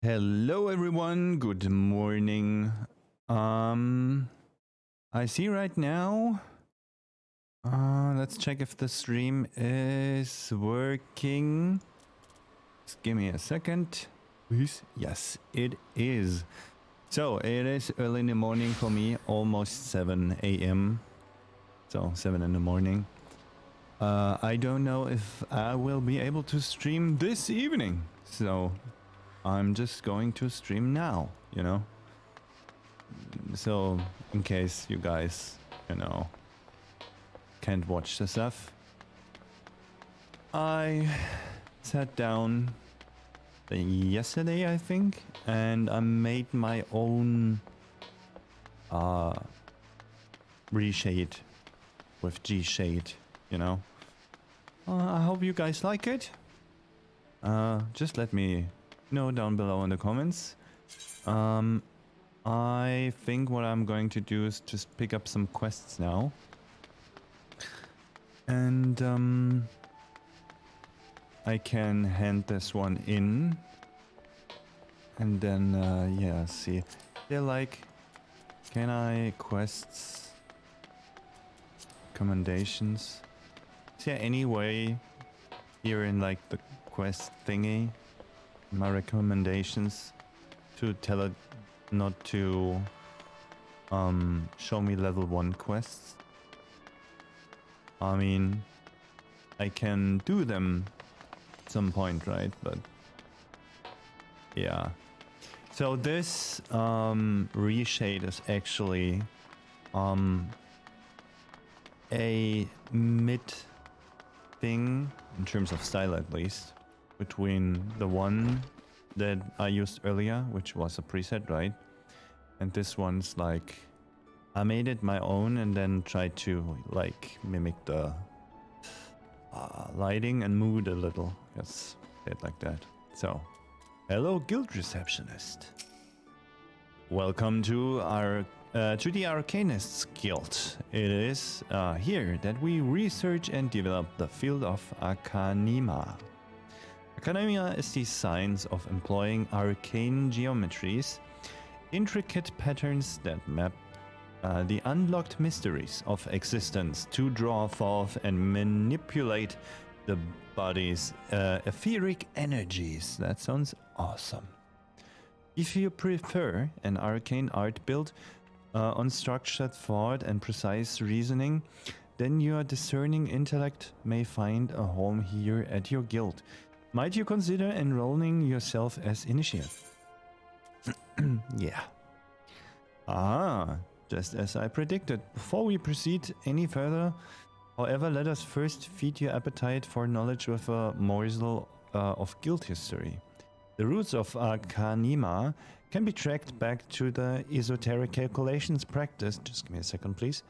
Hello everyone, good morning. I see right now. Let's check if the stream is working. Just give me a second, please. Yes, it is. So it is early in the morning for me, almost 7 a.m. So 7 in the morning. I don't know if I will be able to stream this evening. So I'm just going to stream now, you know. So in case you guys, you know, can't watch the stuff. I sat down yesterday, I think, and I made my own reshade with G-shade, you know. I hope you guys like it. Just let me know down below in the comments. I think what I'm going to do is just pick up some quests now. And I can hand this one in. And then, yeah, see. They're like, can I quests, commendations? Is there any way here in like the quest thingy, my recommendations, to tell it not to show me level 1 quests? I mean, I can do them at some point, right? But yeah. So this reshade is actually a mid thing, in terms of style at least, between the one that I used earlier, which was a preset, right? And this one's like, I made it my own and then tried to like mimic the lighting and mood a little. Yes, it like that. So, hello guild receptionist. Welcome to our to the Arcanists Guild. It is here that we research and develop the field of Arcanima. Arcanima is the science of employing arcane geometries, intricate patterns that map the unlocked mysteries of existence to draw forth and manipulate the body's etheric energies. That sounds awesome. If you prefer an arcane art build on structured thought and precise reasoning, then your discerning intellect may find a home here at your guild. Might you consider enrolling yourself as initiate? Yeah. Just as I predicted. Before we proceed any further, however, let us first feed your appetite for knowledge with a morsel of guild history. The roots of Arcanima can be tracked back to the esoteric calculations practiced. Just give me a second, please.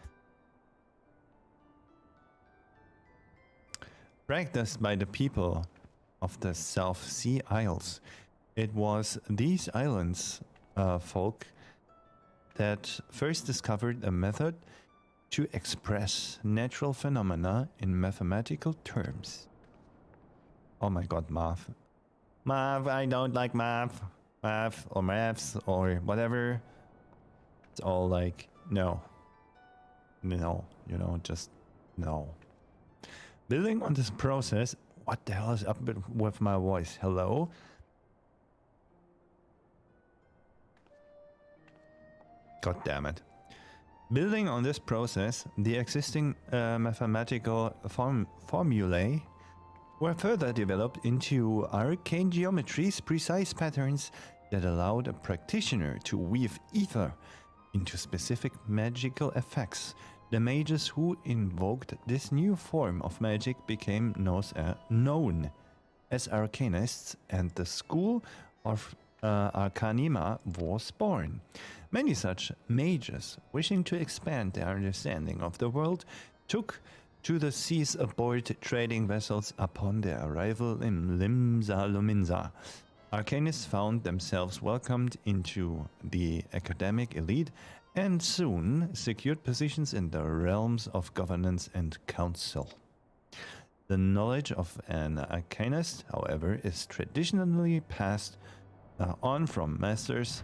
Practiced by the people of the South Sea Isles. It was these islands folk that first discovered a method to express natural phenomena in mathematical terms. Oh my god, math. Math, I don't like math. Math or maths or whatever. It's all like, no. No, you know, just no. Building on this process, what the hell is up with my voice? Hello? God damn it. Building on this process, the existing mathematical formulae were further developed into arcane geometries, precise patterns that allowed a practitioner to weave ether into specific magical effects. The mages who invoked this new form of magic became known as arcanists, and the school of Arcanima was born. Many such mages, wishing to expand their understanding of the world, took to the seas aboard trading vessels upon their arrival in Limsa Luminsa. Arcanists found themselves welcomed into the academic elite and soon secured positions in the realms of governance and council. The knowledge of an arcanist, however, is traditionally passed on from masters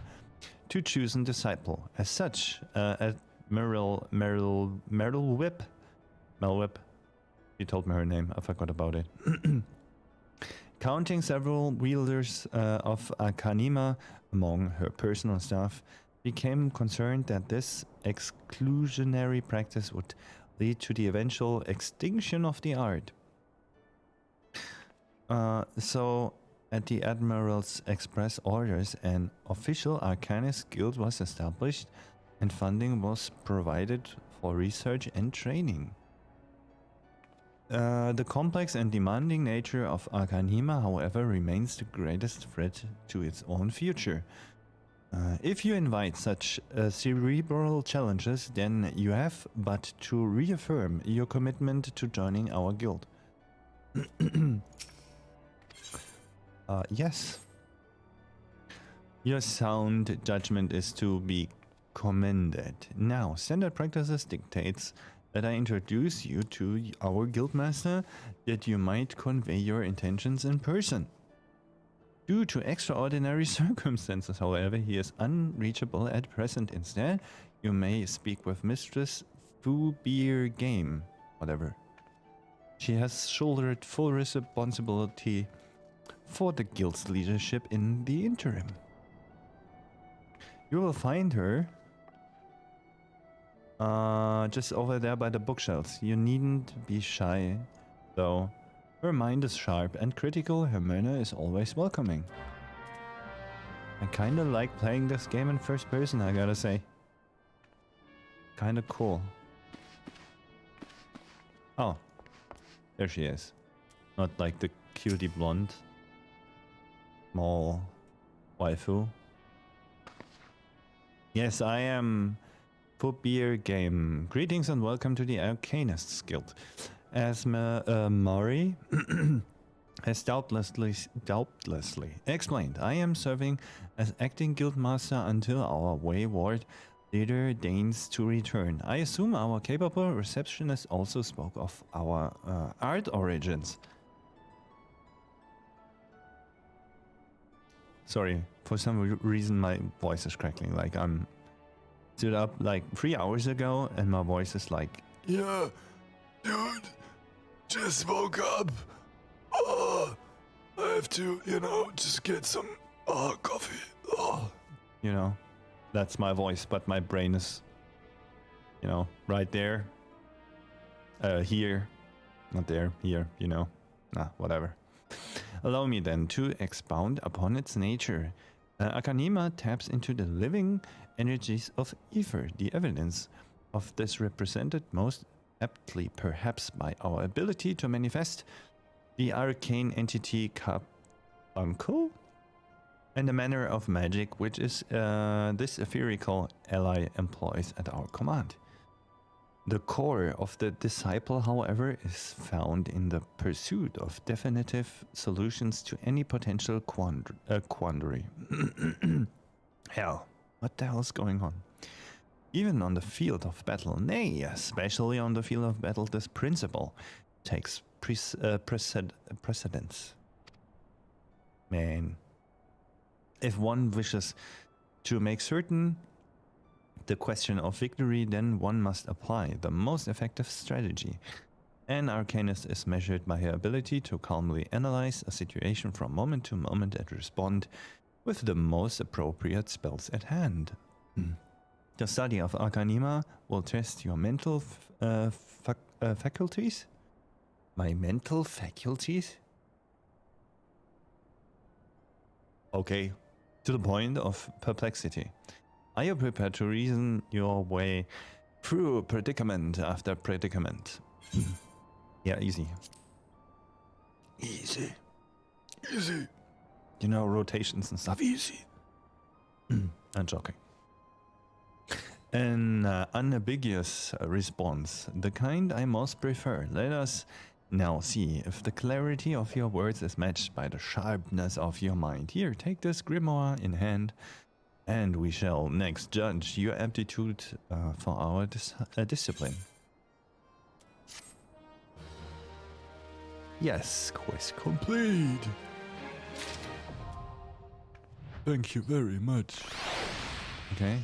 to chosen disciple. As such, Admiral Melwip, she told me her name, I forgot about it. Counting several wielders of Arcanima among her personal staff, became concerned that this exclusionary practice would lead to the eventual extinction of the art. So, at the Admiral's express orders, an official Arcanist guild was established and funding was provided for research and training. The complex and demanding nature of Arcanima, however, remains the greatest threat to its own future. If you invite such cerebral challenges, then you have but to reaffirm your commitment to joining our guild. Yes. Your sound judgment is to be commended. Now, standard practices dictates that I introduce you to our guildmaster, that you might convey your intentions in person. Due to extraordinary circumstances, however, he is unreachable at present. Instead, you may speak with Mistress Fubeer Game, whatever. She has shouldered full responsibility for the guild's leadership in the interim. You will find her just over there by the bookshelves. You needn't be shy, though. Her mind is sharp and critical, her manner is always welcoming. I kinda like playing this game in first person, I gotta say. Kinda cool. Oh, there she is. Not like the cutie blonde small waifu. Yes, I am Fubeer Game. Greetings and welcome to the Arcanists Guild. As Mari has doubtlessly explained, I am serving as acting guildmaster until our wayward leader deigns to return. I assume our capable receptionist also spoke of our art origins. Sorry, for some reason my voice is crackling. Like I'm stood up like 3 hours ago and my voice is like, yeah, dude. Just woke up. I have to, just get some coffee. That's my voice, but my brain is, right there. Here. Not there, here, whatever. Allow me then to expound upon its nature. Arcanima taps into the living energies of ether. The evidence of this represented most aptly perhaps by our ability to manifest the arcane entity Carbuncle and the manner of magic which is this etherical ally employs at our command. The core of the disciple, however, is found in the pursuit of definitive solutions to any potential quandary. Hell, what the hell is going on? Even on the field of battle, nay, especially on the field of battle, this principle takes precedence. Man, if one wishes to make certain the question of victory, then one must apply the most effective strategy. An arcanist is measured by her ability to calmly analyze a situation from moment to moment and respond with the most appropriate spells at hand. The study of Arcanima will test your mental faculties. My mental faculties? Okay, to the point of perplexity. Are you prepared to reason your way through predicament after predicament? Yeah, easy. Easy. Easy. Rotations and stuff. Easy. I'm joking. An unambiguous response, the kind I most prefer. Let us now see if the clarity of your words is matched by the sharpness of your mind. Here, take this grimoire in hand, and we shall next judge your aptitude for our discipline. Yes, quest complete. Thank you very much. Okay.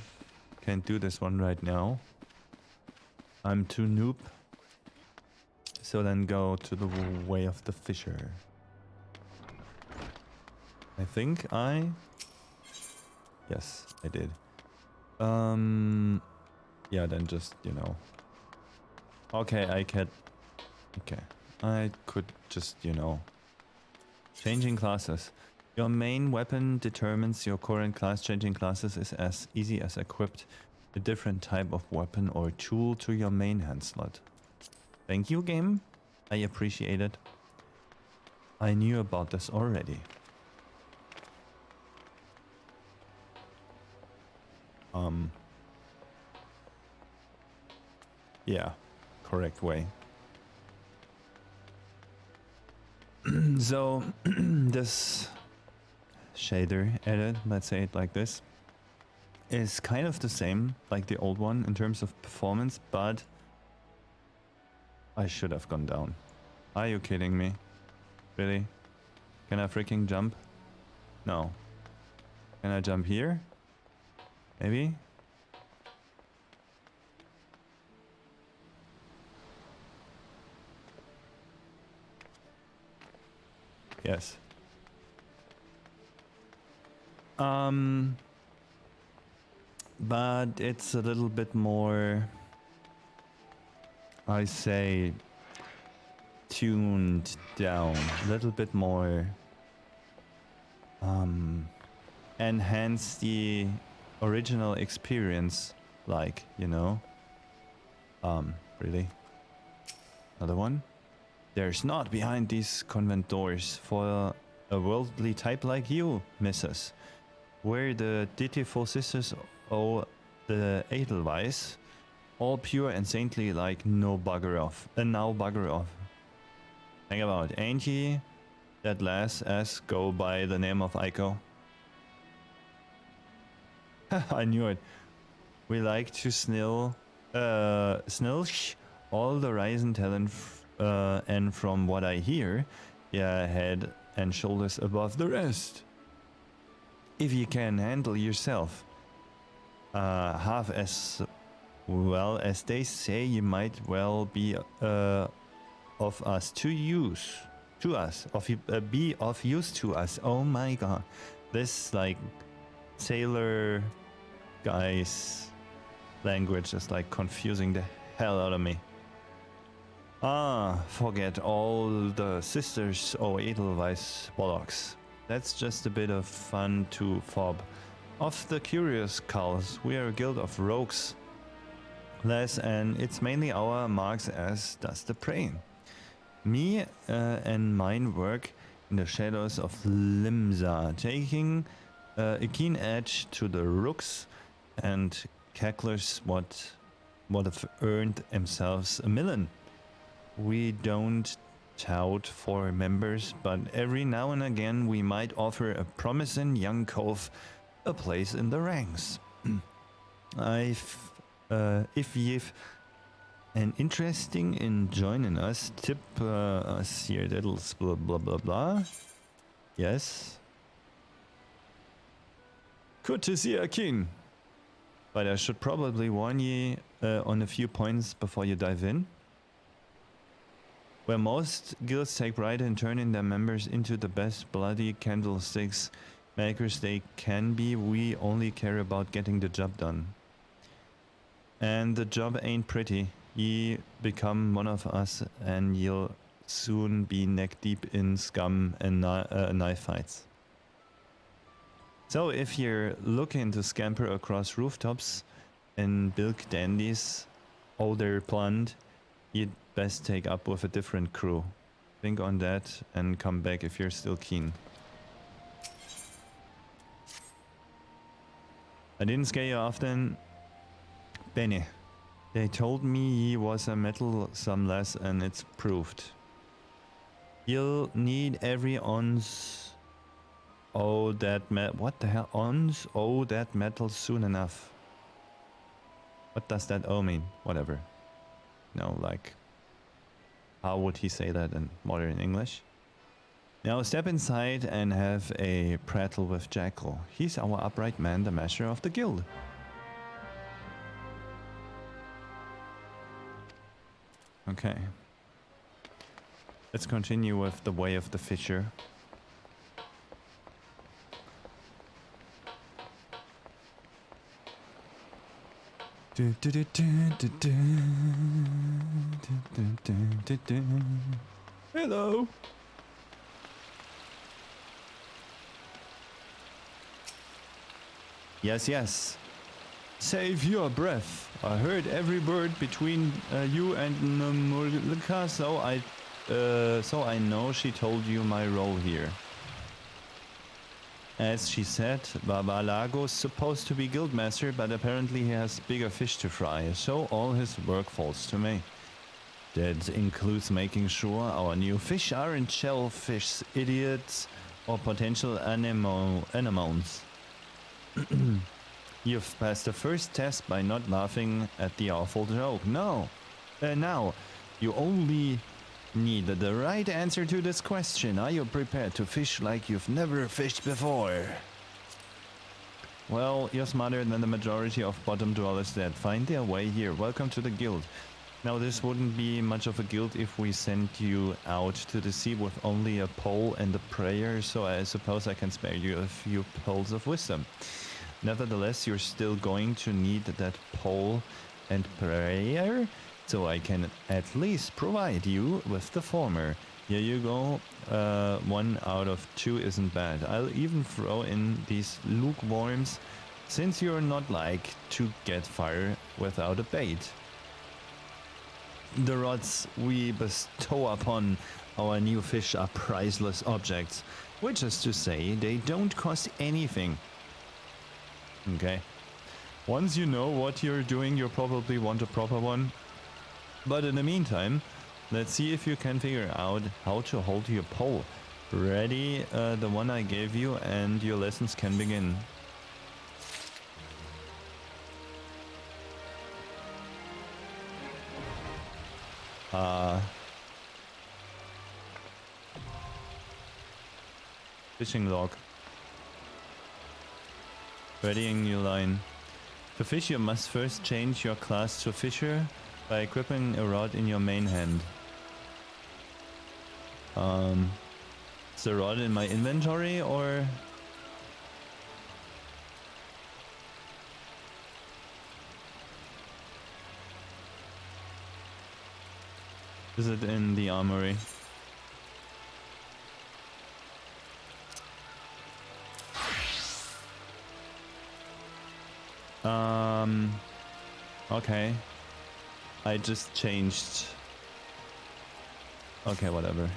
Can't do this one right now. I'm too noob. So then go to the way of the fisher. I think I... Yes, I did. Yeah, then just, you know. Okay, I can... Okay. I could just, you know... Changing classes. Your main weapon determines your current class. Changing classes is as easy as equipped a different type of weapon or tool to your main hand slot. Thank you, game. I appreciate it. I knew about this already. Yeah, correct way. So, this shader edit, let's say it like this, is kind of the same like the old one in terms of performance, but I should have gone down. Are you kidding me? Really? Can I freaking jump? No. Can I jump here? Maybe? Yes. But it's a little bit more, I say, tuned down, a little bit more, enhance the original experience, like, you know. Really? Another one? There's not behind these convent doors for a worldly type like you, missus. Where the dutiful sisters owe the Edelweiss, all pure and saintly like no bugger off. And now bugger off. Think about, ain't he that lass as go by the name of Aiko? I knew it. We like to snilch all the rising talent, and from what I hear, yeah, head and shoulders above the rest. If you can handle yourself half as well as they say, you might well be of us to use to us, be of use to us. Oh my god, this like sailor guys language is like confusing the hell out of me. Forget all the sisters or Edelweiss bollocks. That's just a bit of fun to fob. Of the curious cults, we are a guild of rogues. Less, and it's mainly our marks as does the prey. Me and mine work in the shadows of Limsa, taking a keen edge to the rooks and cacklers what have earned themselves a million. We don't tout for members, but every now and again we might offer a promising young cove a place in the ranks. If you've an interesting in joining us, tip us here, little blah blah blah blah. Yes. Good to see you, King. But I should probably warn you on a few points before you dive in. Where most guilds take pride in turning their members into the best bloody candlesticks makers they can be, we only care about getting the job done. And the job ain't pretty. Ye become one of us and you'll soon be neck deep in scum and knife fights. So if you're looking to scamper across rooftops and bilk dandies, older plant, you'd best take up with a different crew. Think on that and come back if you're still keen. I didn't scare you often, Benny. They told me he was a meddlesome lass and it's proved. You'll need every ounce. Oh, that what the hell? Ounce? Oh, that metal soon enough. What does that oh mean? Whatever. No, like, how would he say that in modern English? Now step inside and have a prattle with Jackal. He's our upright man, the master of the guild. Okay. Let's continue with the way of the fisher. Hello. Yes, yes. Save your breath. I heard every word between you and Mulka, so I know she told you my role here. As she said, Babalago's supposed to be guildmaster, but apparently he has bigger fish to fry, so all his work falls to me. That includes making sure our new fish aren't shellfish idiots or potential anemones. You've passed the first test by not laughing at the awful joke. No. Now, you only need the right answer to this question. Are you prepared to fish like you've never fished before? Well, you're smarter than the majority of bottom dwellers that find their way here. Welcome to the guild. Now, this wouldn't be much of a guild if we sent you out to the sea with only a pole and a prayer, so I suppose I can spare you a few pearls of wisdom. Nevertheless, you're still going to need that pole and prayer, so I can at least provide you with the former. Here you go. 1 out of 2 isn't bad. I'll even throw in these lukewarms, since you're not like to get fire without a bait. The rods we bestow upon our new fish are priceless objects, which is to say, they don't cost anything. Okay. Once you know what you're doing, you'll probably want a proper one. But in the meantime, let's see if you can figure out how to hold your pole. Ready, the one I gave you, and your lessons can begin. Fishing log. Readying your line. To fish, you must first change your class to fisher by equipping a rod in your main hand. Is the rod in my inventory or? Is it in the armory? Okay. I just changed. Okay, whatever.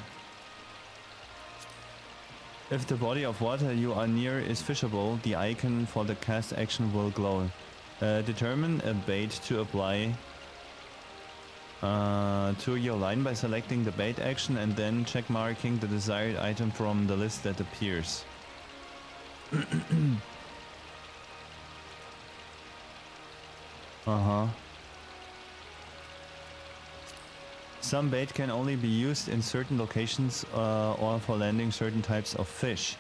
If the body of water you are near is fishable, the icon for the cast action will glow. Determine a bait to apply to your line by selecting the bait action and then check marking the desired item from the list that appears. Some bait can only be used in certain locations or for landing certain types of fish.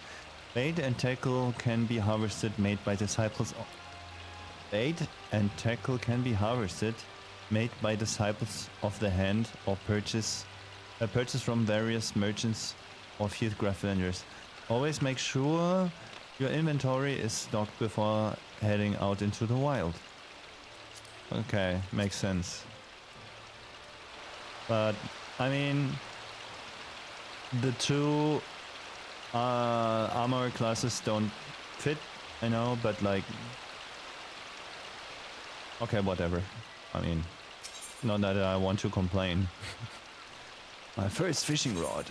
Bait and tackle can be harvested made by disciples. Bait and tackle can be harvested made by disciples of the hand or purchase from various merchants or field craft vendors. Always make sure your inventory is stocked before heading out into the wild. Okay, makes sense. But I mean, the two armor classes don't fit, I know, but like, okay, whatever. I mean, not that I want to complain. My first fishing rod.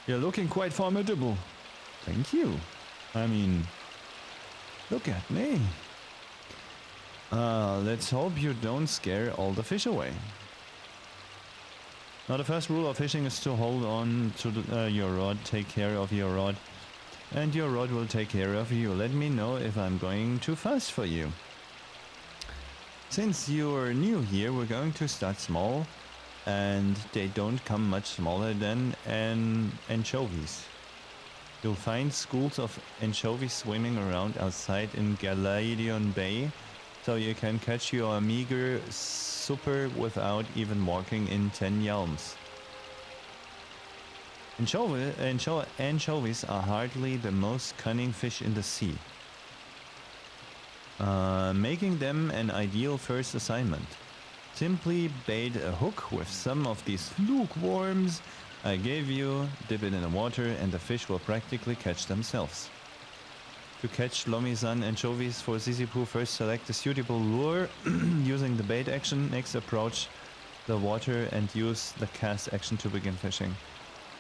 You're looking quite formidable. Thank you. I mean, look at me. Let's hope you don't scare all the fish away. Now the first rule of fishing is to hold on to your rod, take care of your rod, and your rod will take care of you. Let me know if I'm going too fast for you. Since you're new here, we're going to start small. and they don't come much smaller than anchovies. You'll find schools of anchovies swimming around outside in Galadion Bay, so you can catch your meager supper without even walking in 10 yalms. Anchovies are hardly the most cunning fish in the sea, making them an ideal first assignment. Simply bait a hook with some of these lukewarms I gave you, dip it in the water, and the fish will practically catch themselves. To catch Lomi-san anchovies for Zizipoo, first select a suitable lure using the bait action. Next, approach the water and use the cast action to begin fishing.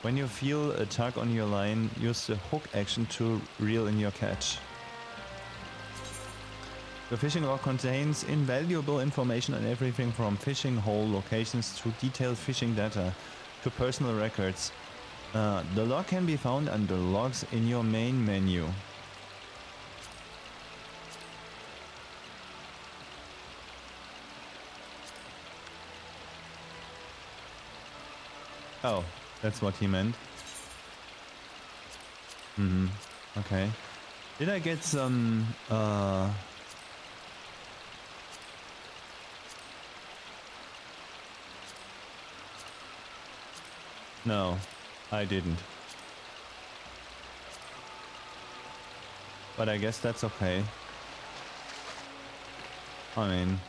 When you feel a tug on your line, use the hook action to reel in your catch. The fishing log contains invaluable information on everything from fishing hole locations to detailed fishing data to personal records. The log can be found under logs in your main menu. Oh, that's what he meant. Okay. Did I get some, No, I didn't. But I guess that's okay. I mean...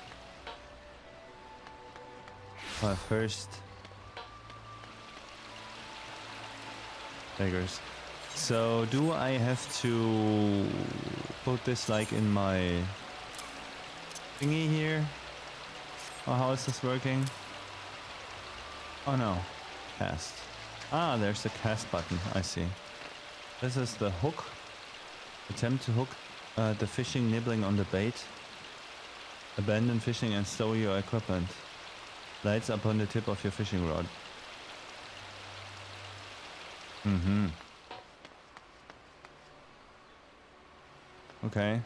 Well, first... Beggars. So, do I have to put this like in my thingy here? Or how is this working? Oh no. Cast. Ah, there's the cast button. I see. This is the hook. Attempt to hook the fishing nibbling on the bait. Abandon fishing and stow your equipment. Lights upon the tip of your fishing rod. Okay.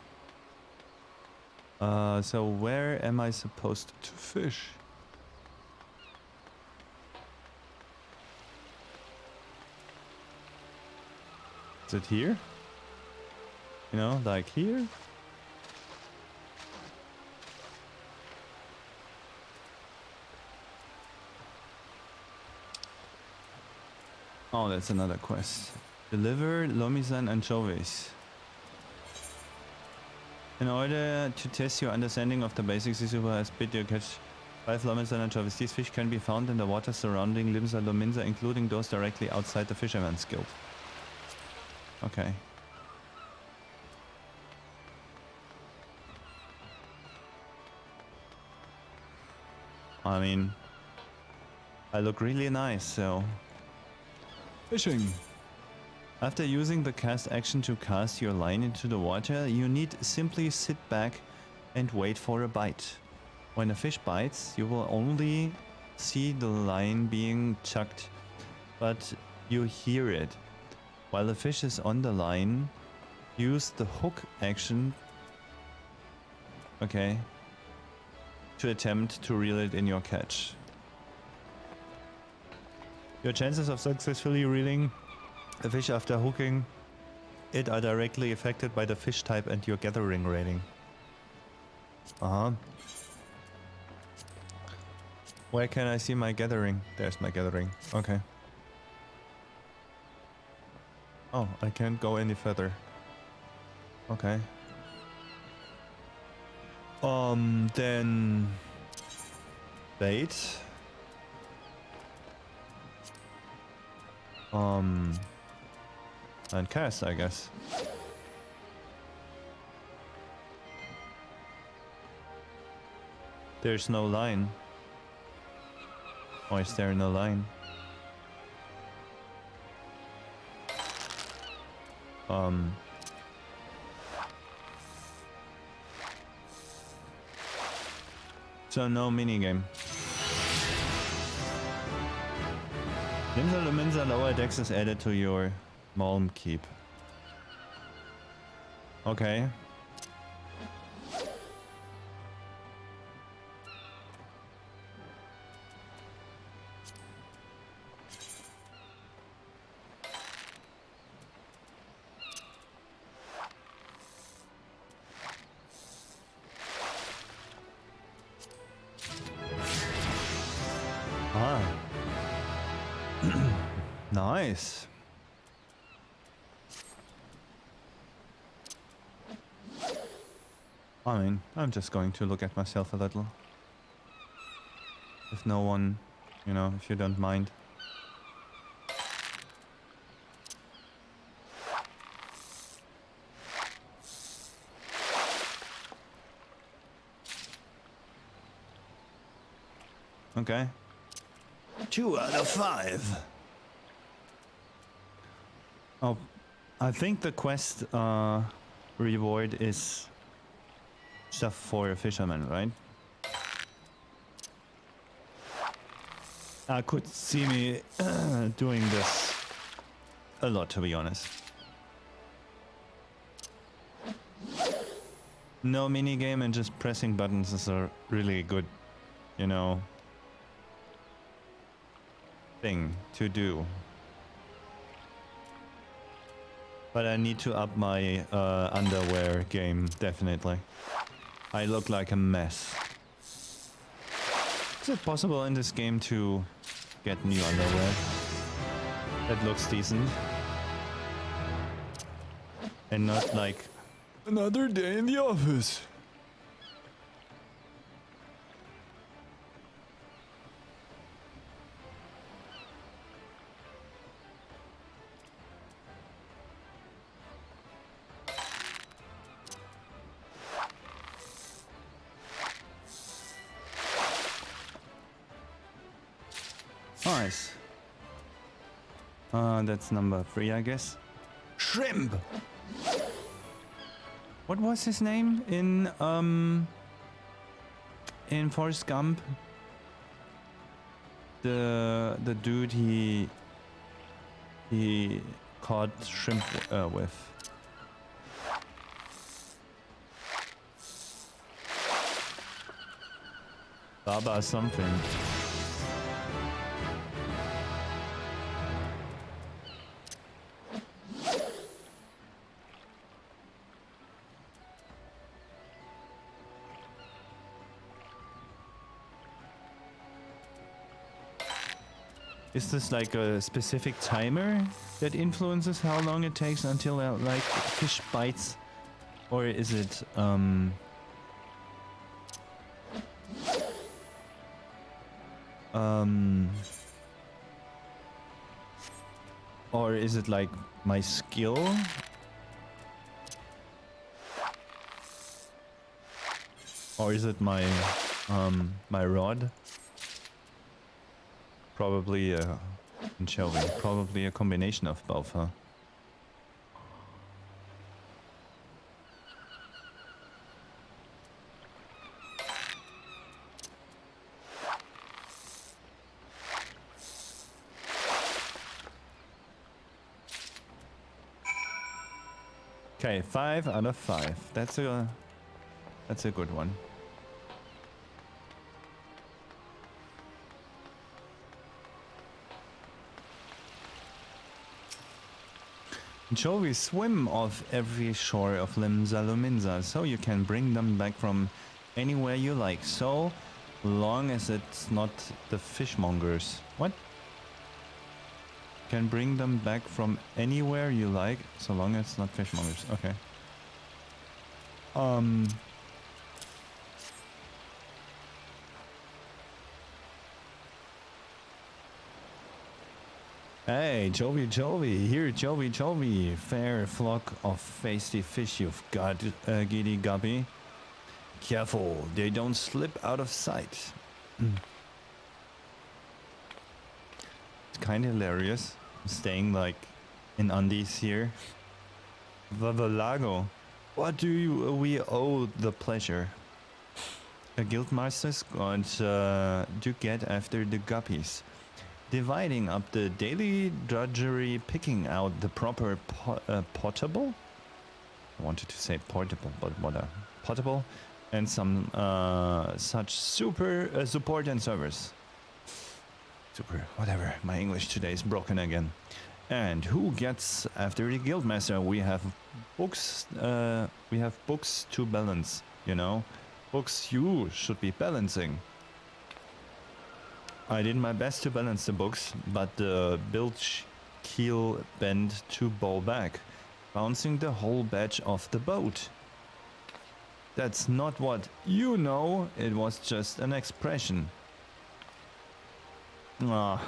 So where am I supposed to fish? Is it here? You know, like here? Oh, that's another quest. Deliver Lomi-san anchovies. In order to test your understanding of the basics, Isuba has bid you catch 5 Lomi-san anchovies. These fish can be found in the water surrounding Limsa Lominsa, including those directly outside the Fisherman's Guild. Okay. I mean, I look really nice, so... Fishing! After using the cast action to cast your line into the water, you need simply sit back and wait for a bite. When a fish bites, you will only see the line being chucked, but you hear it. While the fish is on the line, use the hook action, okay, to attempt to reel it in your catch. Your chances of successfully reeling a fish after hooking it are directly affected by the fish type and your gathering rating. Where can I see my gathering? There's my gathering. Okay. Oh, I can't go any further. Okay. Then... Bait. And cast, I guess. There's no line. Or is there no line? So no minigame. Limsa Luminsa lower decks is added to your Malm Keep. Okay. Nice. I mean, I'm just going to look at myself a little. If no one, you know, if you don't mind. Okay. 2 out of 5. Oh, I think the quest reward is stuff for a fisherman, right? I could see me doing this a lot, to be honest. No minigame and just pressing buttons is a really good, you know, thing to do. But I need to up my underwear game, definitely. I look like a mess. Is it possible in this game to get new underwear that looks decent? And not like another day in the office. Nice. That's number 3, I guess. Shrimp! What was his name in Forrest Gump? The dude he caught shrimp with. Baba something. Is this like a specific timer that influences how long it takes until like fish bites? Or is it or is it like my skill? Or is it my my rod? Probably anchovy. Probably a combination of both, huh? Okay, 5 out of 5. That's a good one. Anchovies swim off every shore of Limsa Luminsa, so you can bring them back from anywhere you like, so long as it's not the fishmongers. What? Can bring them back from anywhere you like, so long as it's not fishmongers. Okay. Hey, Jovi, here, Jovi, fair flock of feisty fish you've got, Giddy Guppy. Careful, they don't slip out of sight. It's kind of hilarious. I'm staying like in undies here. Vavalago, what do we owe the pleasure? A guildmaster's got to get after the guppies. Dividing up the daily drudgery, picking out the proper potable. I wanted to say portable, but what a potable, and some such super support and service. Super, whatever. My English today is broken again. And who gets after the guildmaster? We have books. We have books to balance. You know, books you should be balancing. I did my best to balance the books, but the keel bend to bow back, bouncing the whole batch off the boat. That's not what you know, it was just an expression. Ah.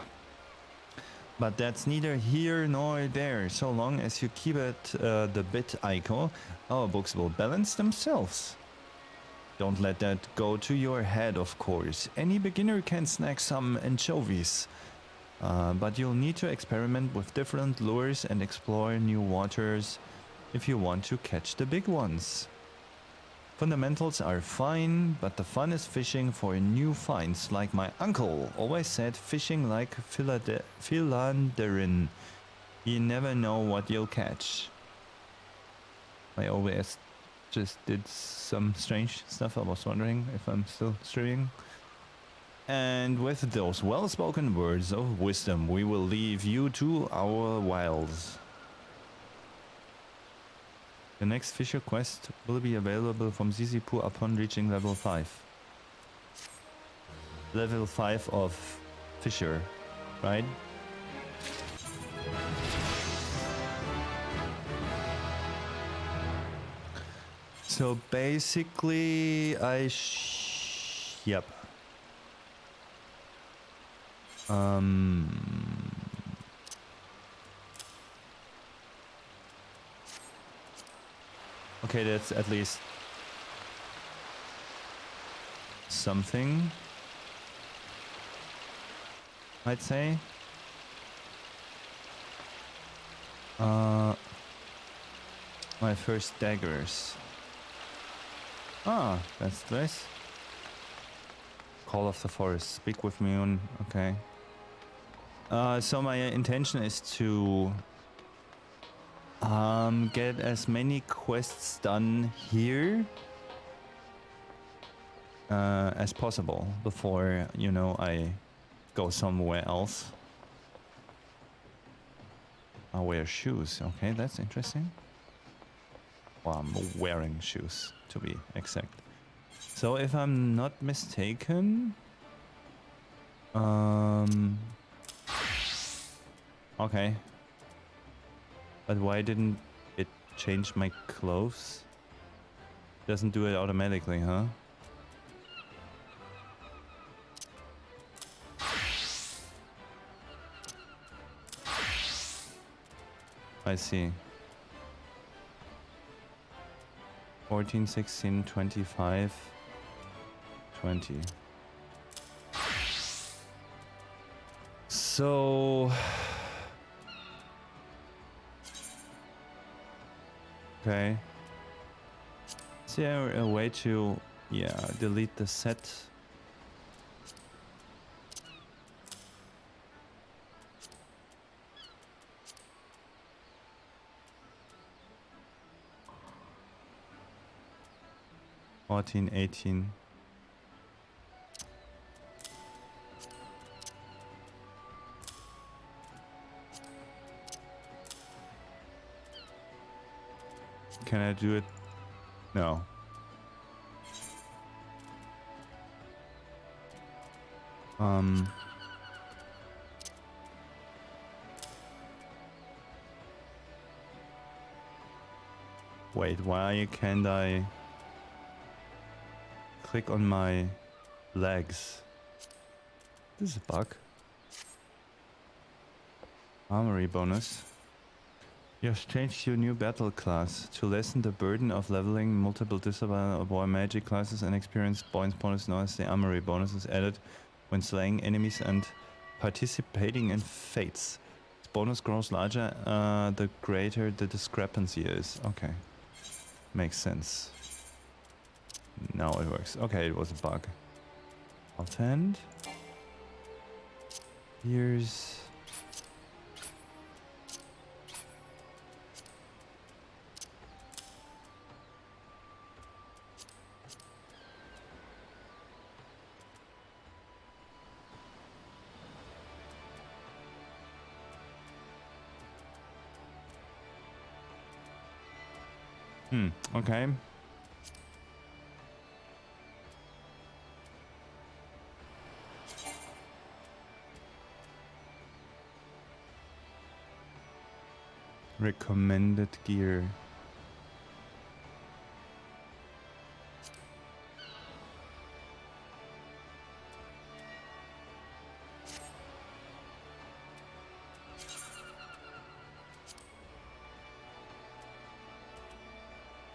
But that's neither here nor there. So long as you keep it the bit Aiko, our books will balance themselves. Don't let that go to your head, of course. Any beginner can snag some anchovies. But you'll need to experiment with different lures and explore new waters if you want to catch the big ones. Fundamentals are fine, but the fun is fishing for new finds. Like my uncle always said, fishing like philandering. You never know what you'll catch. My OBS just did some strange stuff. I was wondering if I'm still streaming. And with those well-spoken words of wisdom, we will leave you to our wilds. The next Fisher quest will be available from Zizipu upon reaching level 5. Level 5 of Fisher, right? So basically yep. Okay, that's at least something, I'd say. My first daggers. Ah, that's this. Call of the Forest. Speak with me on. Okay. So my intention is to get as many quests done here as possible before, you know, I go somewhere else. I wear shoes. Okay, that's interesting. Well, I'm wearing shoes, to be exact. So if I'm not mistaken, okay. But why didn't it change my clothes? Doesn't do it automatically, huh? I see. 14, 16, 25, 20. So... okay. Is there a way to, yeah, delete the set? $14, 18. Can I do it? No. Wait, why can't I click on my legs? This is a bug. Armory Bonus. You have changed your new battle class to lessen the burden of leveling multiple discipline or magic classes and experience points bonus. Now as the Armory Bonus is added when slaying enemies and participating in fates. Its bonus grows larger the greater the discrepancy is. Okay. Makes sense. Now it works. Okay, it was a bug. Alt-end. Here's... okay. Recommended gear.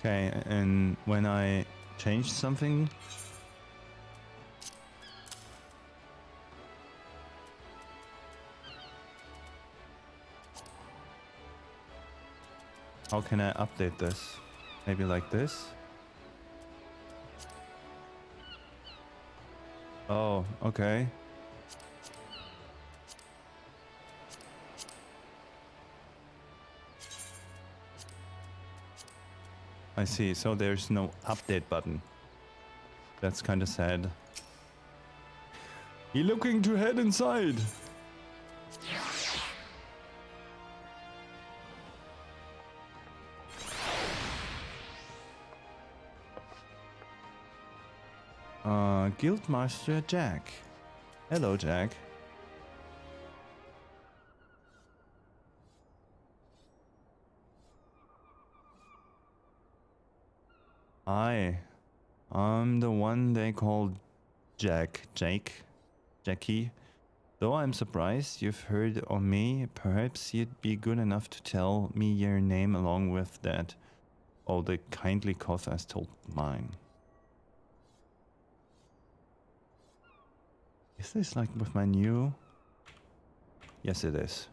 Okay, and when I change something, how can I update this? Maybe like this? Oh, okay. I see, so there's no update button. That's kind of sad. You looking to head inside? Guildmaster Jack. Hello, Jack. I'm the one they call Jackie. Though I'm surprised you've heard of me, perhaps you'd be good enough to tell me your name along with that. Oh, the kindly cough has told mine. Is this like with my new? Yes, it is.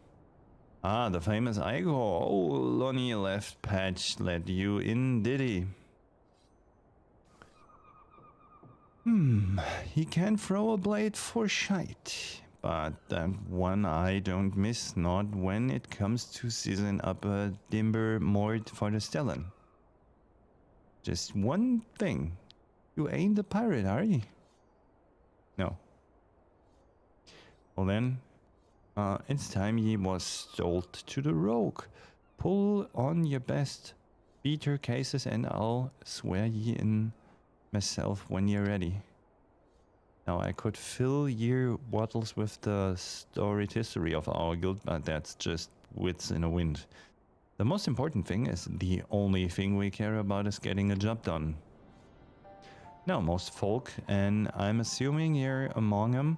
Ah, the famous Igo. Oh, Lonnie left patch let you in, did he? He can throw a blade for shite, but that one I don't miss, not when it comes to season up a dimber mort for the Stellan. Just one thing. You ain't a pirate, are you? No. Well then, it's time ye was sold to the rogue. Pull on your best, beat her cases, and I'll swear ye in myself when you're ready. Now I could fill your bottles with the storied history of our guild, but that's just wits in the wind. The most important thing is the only thing we care about is getting a job done. Now most folk, and I'm assuming you're among them,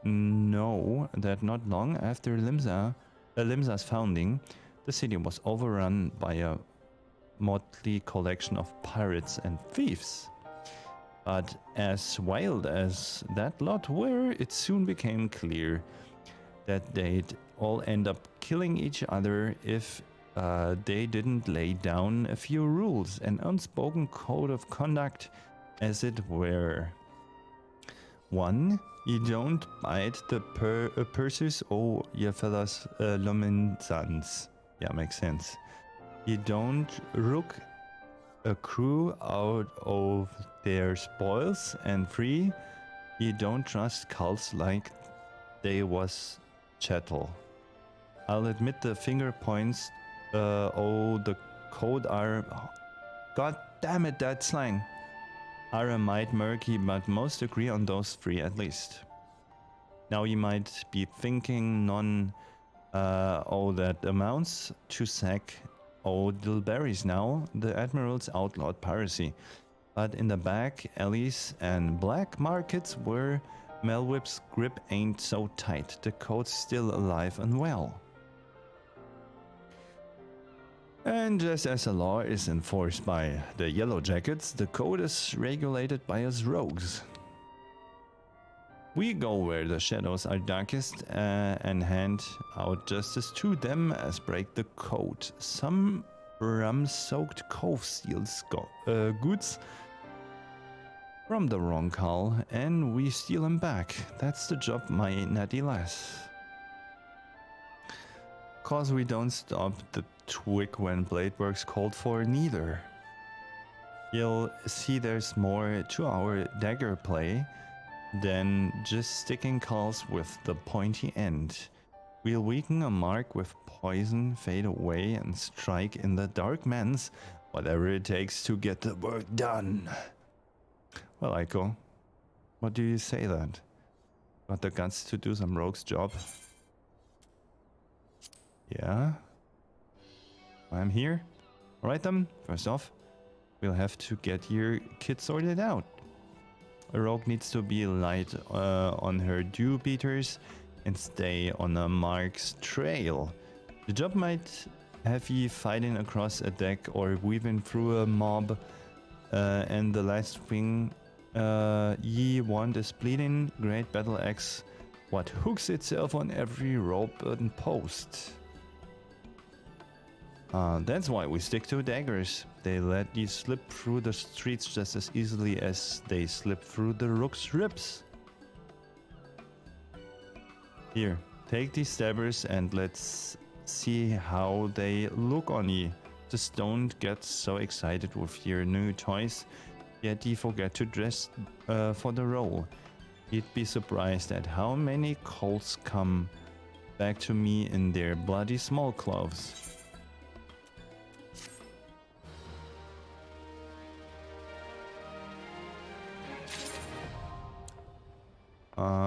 know that not long after Limsa's founding, the city was overrun by a motley collection of pirates and thieves. But as wild as that lot were, it soon became clear that they'd all end up killing each other if they didn't lay down a few rules, an unspoken code of conduct, as it were. 1. You don't bite the purses or your fellas Lominsans. Yeah, makes sense. You don't rook a crew out of their spoils, and 3. You don't trust cults like they was chattel. I'll admit the finger points, the code are... God damn it, that slang! Are a mite murky, but most agree on those 3 at least. Now you might be thinking that amounts to sack Dilberries now, the Admiral's outlawed piracy. But in the back alleys and black markets where Melwhip's grip ain't so tight, the code's still alive and well. And just as the law is enforced by the Yellow Jackets, the code is regulated by us rogues. We go where the shadows are darkest and hand out justice to them as break the code. Some rum-soaked cove steals goods from the wrong cull, and we steal them back. That's the job, my natty lass. Cause we don't stop the twig when Bladeworks called for neither. You'll see there's more to our dagger play than just sticking culls with the pointy end. We'll weaken a mark with poison, fade away, and strike in the dark man's, whatever it takes to get the work done. Well, Aiko, what do you say that? Got the guts to do some rogue's job? Yeah? I'm here. Alright then, first off, we'll have to get your kit sorted out. A rogue needs to be light on her dew beaters and stay on a mark's trail. The job might have ye fighting across a deck or weaving through a mob, and the last thing ye want is bleeding great battle axe, what hooks itself on every rope and post. That's why we stick to daggers. They let you slip through the streets just as easily as they slip through the rook's ribs. Here, take these stabbers and let's see how they look on ye. Just don't get so excited with your new toys, yet you forget to dress for the role. You'd be surprised at how many colts come back to me in their bloody small clothes.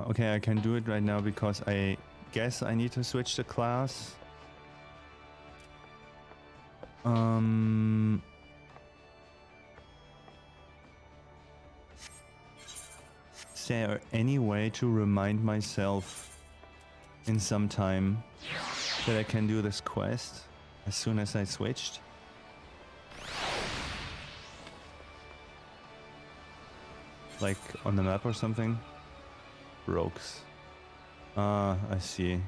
Okay, I can do it right now because I guess I need to switch the class. Is there any way to remind myself in some time that I can do this quest as soon as I switched? Like on the map or something? Rogues. I see.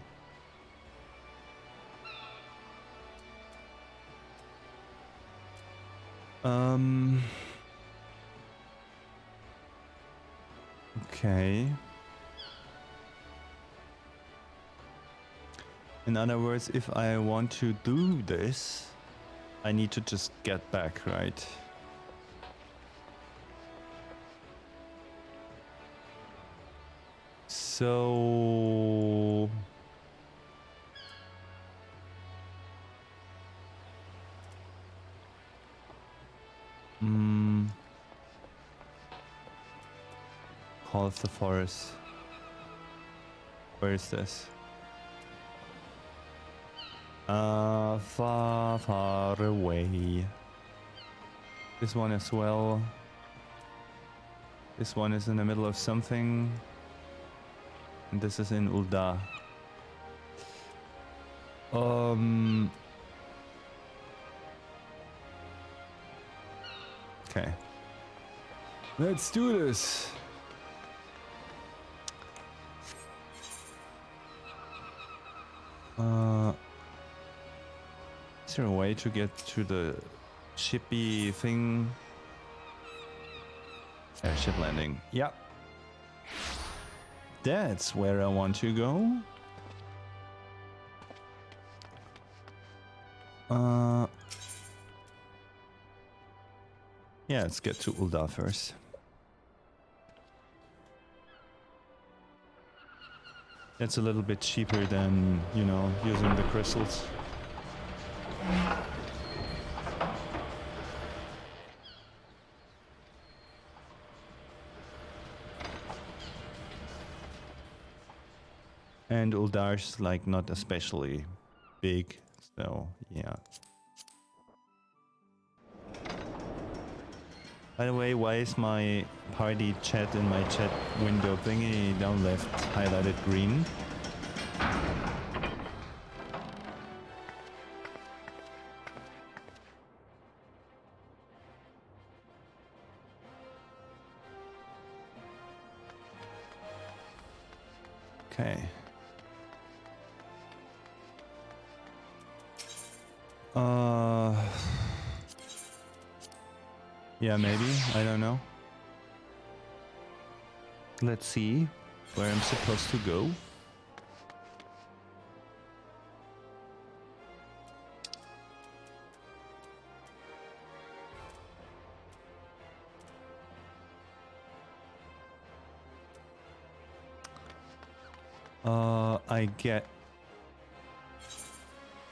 Okay. In other words, if I want to do this, I need to just get back, right? So Call of the Forest. Where is this? Far, far away. This one as well. This one is in the middle of something. And this is in Ul'dah. Okay. Let's do this. Is there a way to get to the shippy thing? Airship landing. Yep. That's where I want to go. Yeah, let's get to Ul'dah first. That's a little bit cheaper than, you know, using the crystals. And Ul'dah's like not especially big, so yeah. By the way, why is my party chat in my chat window thingy down left highlighted green? Okay. Yeah, maybe. I don't know. Let's see where I'm supposed to go.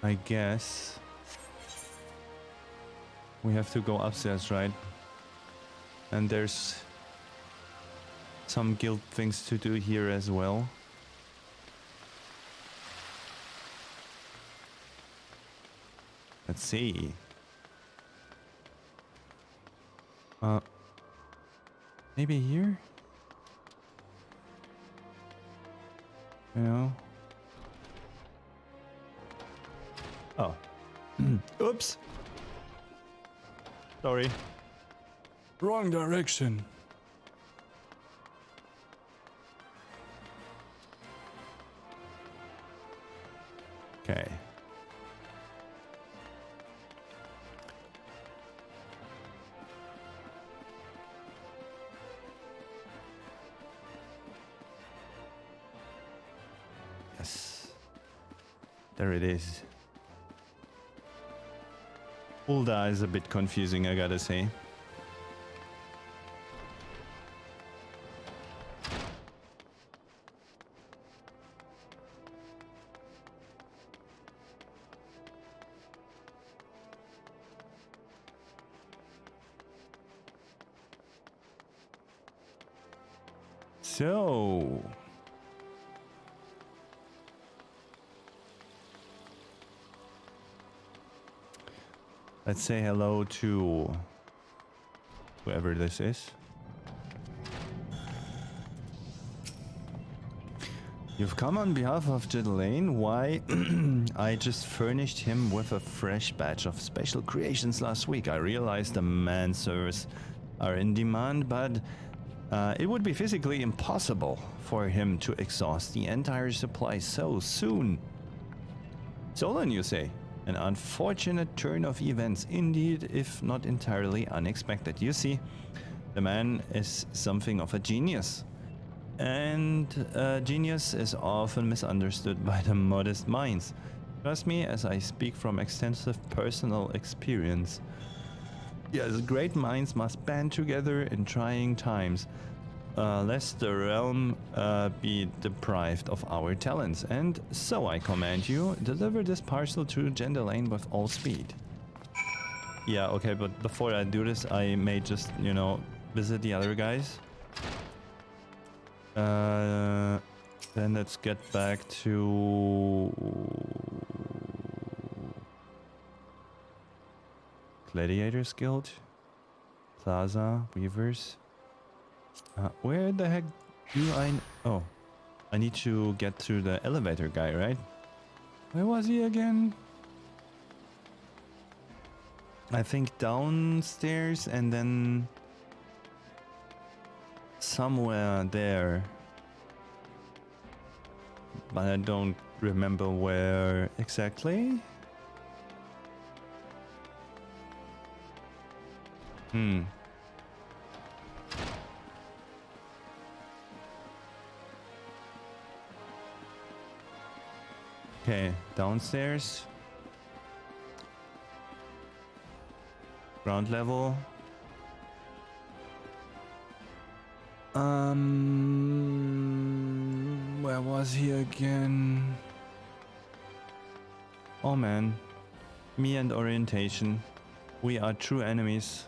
I guess we have to go upstairs, right? And there's some guild things to do here as well. Let's see. Maybe here? You know? Oh. Oops. Sorry. Wrong direction. Okay. Yes. There it is. Ulda is a bit confusing, I gotta say. So, let's say hello to whoever this is. You've come on behalf of Jidlane. Why? I just furnished him with a fresh batch of special creations last week. I realized the man servers are in demand, but it would be physically impossible for him to exhaust the entire supply so soon. Stolen, you say? An unfortunate turn of events, indeed, if not entirely unexpected. You see, the man is something of a genius. And genius is often misunderstood by the modest minds. Trust me, as I speak from extensive personal experience. Yes, great minds must band together in trying times, lest the realm be deprived of our talents. And so I command you, deliver this parcel to Jendelaine with all speed. Yeah, okay, but before I do this, I may just, you know, visit the other guys. Then let's get back to Gladiators Guild, Plaza, Weavers. Where the heck do I... Oh, I need to get to the elevator guy, right? Where was he again? I think downstairs and then somewhere there. But I don't remember where exactly. Okay, downstairs. Ground level. Where was he again? Oh man. Me and orientation. We are true enemies.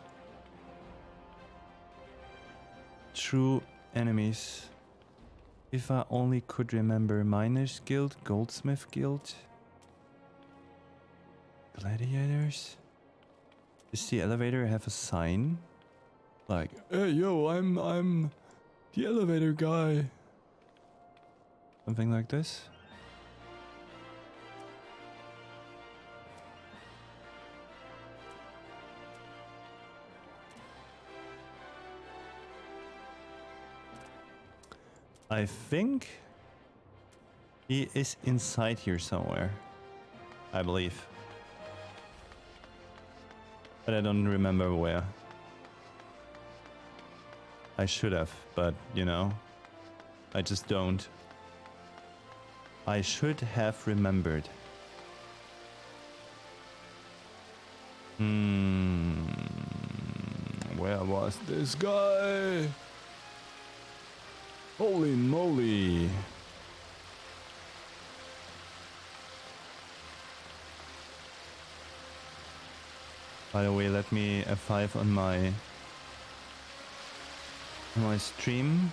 True enemies. If I only could remember Miners Guild, Goldsmith Guild, Gladiators. Does the elevator have a sign? Like, hey yo, I'm the elevator guy. Something like this. I think he is inside here somewhere, I believe. But I don't remember where. I should have, but you know, I just don't. I should have remembered. Where was this guy? Holy moly. By the way, let me F5 on my stream.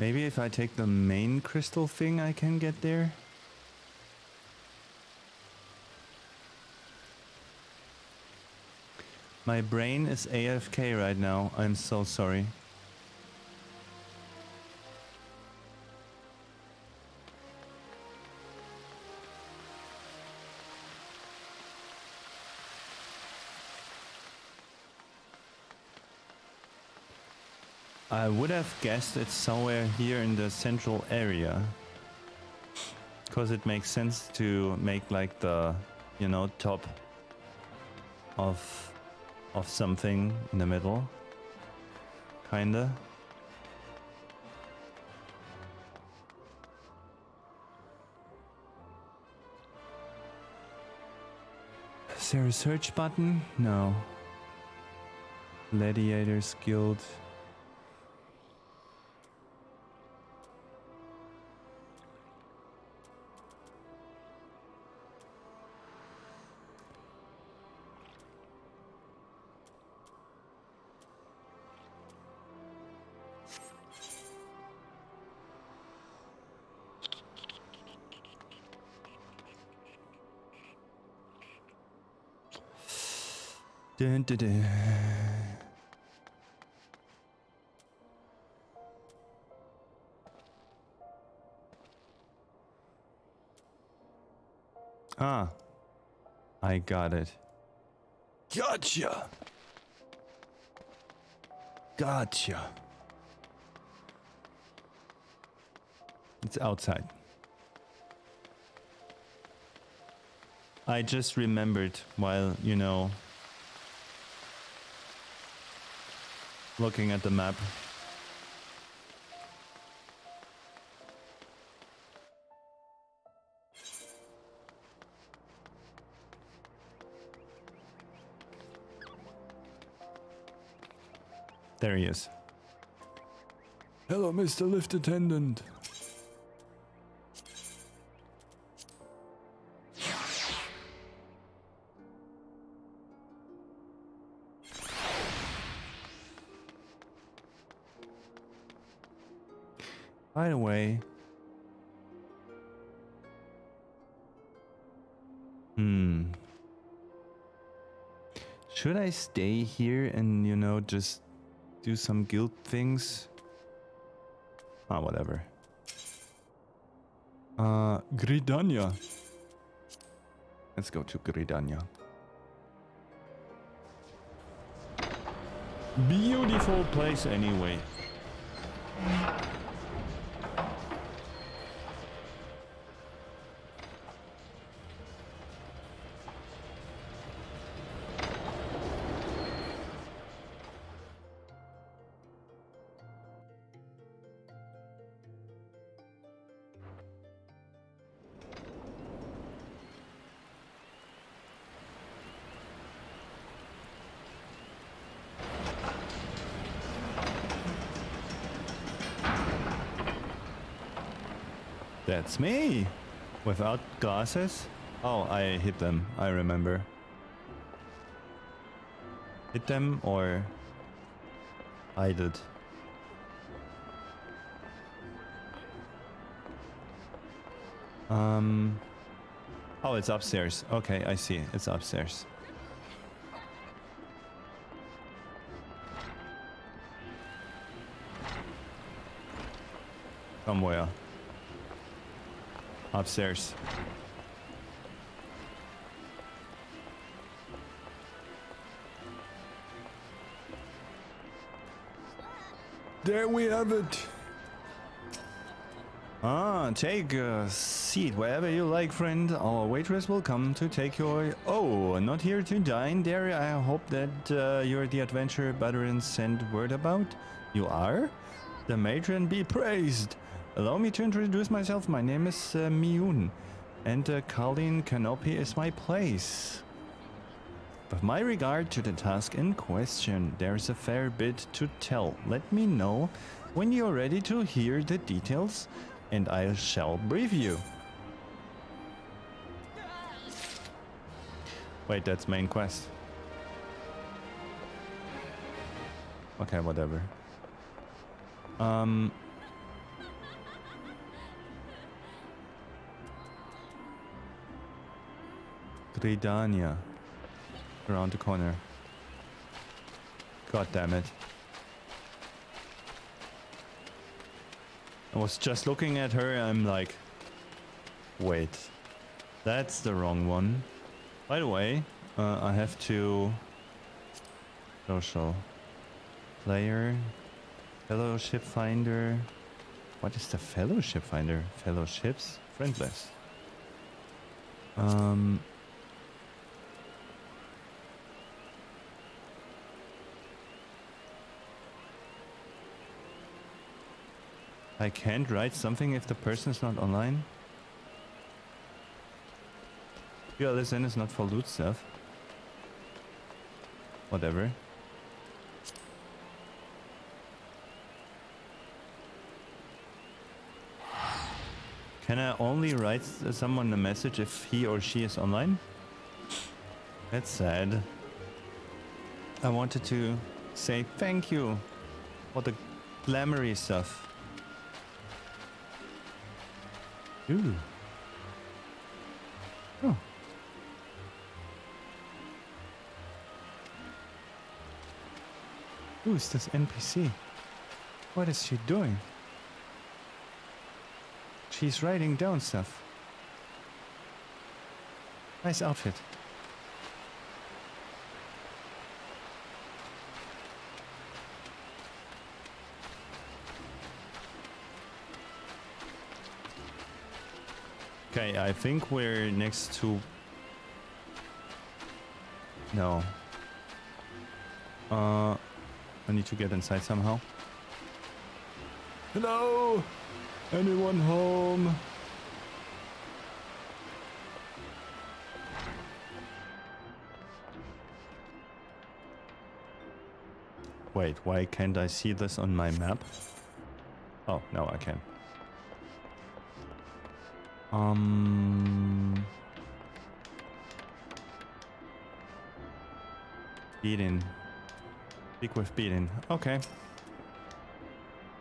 Maybe if I take the main crystal thing, I can get there. My brain is AFK right now. I'm so sorry. I would have guessed it's somewhere here in the central area. Because it makes sense to make like the, you know, top of something in the middle. Kinda. Is there a search button? No. Gladiators Guild. Dun, dun, dun. Ah, I got it. Gotcha. Gotcha. It's outside. I just remembered while, you know, looking at the map. There he is. Hello, Mr. Lift Attendant. By the way, should I stay here and, you know, just do some guild things? Ah, whatever. Gridania. Let's go to Gridania. Beautiful place anyway. That's me! Without glasses? Oh, I hit them, I remember. Hit them or hide it? Oh, it's upstairs. Okay, I see. It's upstairs. Somewhere. Upstairs. There we have it. Ah, take a seat wherever you like, friend. Our waitress will come to take your... Oh, not here to dine, dear. I hope that you're the adventurer Butterin sent word about. You are? The matron be praised. Allow me to introduce myself. My name is Miyun, and Colleen Canopy is my place. With my regard to the task in question, there's a fair bit to tell. Let me know when you're ready to hear the details, and I shall brief you. Wait, that's main quest. Okay, whatever. Gridania. Around the corner. God damn it. I was just looking at her, I'm like, wait, that's the wrong one. By the way, I have to social player, fellowship finder. What is the fellowship finder? Fellowships? Friendless. I can't write something if the person is not online. PLSN is not for loot stuff. Whatever. Can I only write someone a message if he or she is online? That's sad. I wanted to say thank you for the glamoury stuff. Ooh. Oh. Who's this NPC? What is she doing? She's writing down stuff. Nice outfit. Okay, I think we're next to... No. I need to get inside somehow. Hello? Anyone home? Wait, why can't I see this on my map? Oh, now I can. Beating. Speak with beating. Okay.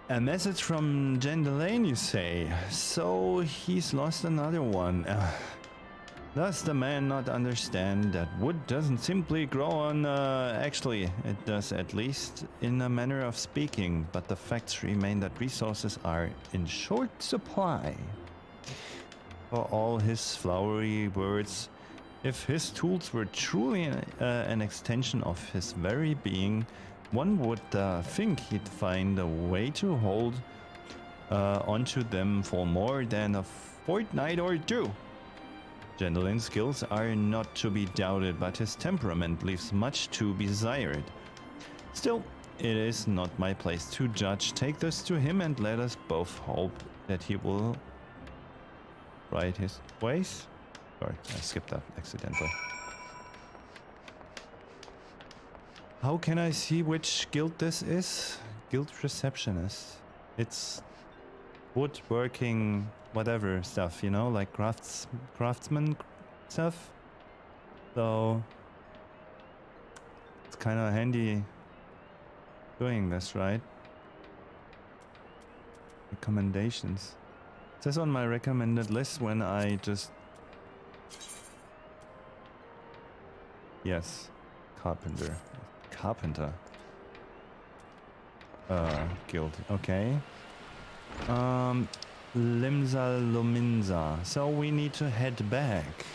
A message from Jen Delane, you say. So he's lost another one. Does the man not understand that wood doesn't simply grow on... actually, it does, at least in a manner of speaking, but the facts remain that resources are in short supply. For all his flowery words, if his tools were truly an extension of his very being, one would think he'd find a way to hold onto them for more than a fortnight or two. Gentleman's skills are not to be doubted, but his temperament leaves much to be desired. Still, it is not my place to judge. Take this to him and let us both hope that he will right his ways. Sorry, I skipped that accidentally. How can I see which guild this is? Guild receptionist. It's woodworking, whatever stuff, you know, like craftsman stuff. So it's kind of handy doing this, right? Recommendations. It says on my recommended list when I just... Yes, carpenter. Carpenter. Guild. Okay. Limsa Luminsa. So we need to head back.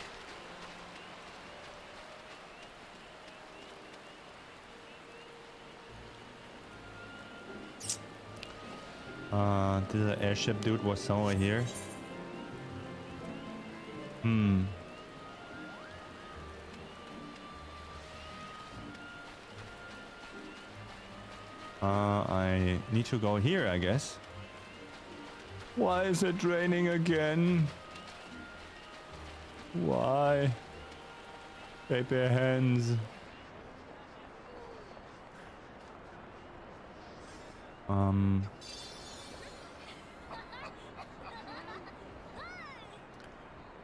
The airship dude was somewhere here. I need to go here, I guess. Why is it raining again? Why? Paper hands.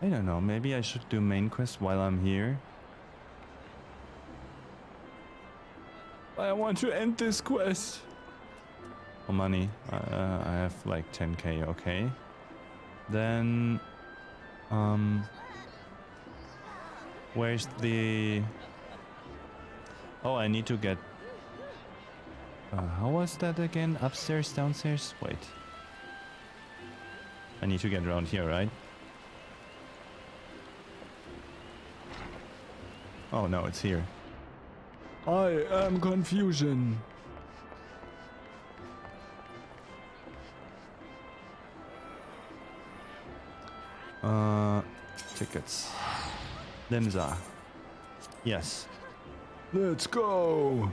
I don't know, maybe I should do main quest while I'm here. I want to end this quest. For money. I have like 10k, okay. Then Where's the... Oh, I need to get... how was that again? Upstairs, downstairs? Wait. I need to get around here, right? Oh no, it's here. I am confusion. Tickets. Limsa. Yes. Let's go.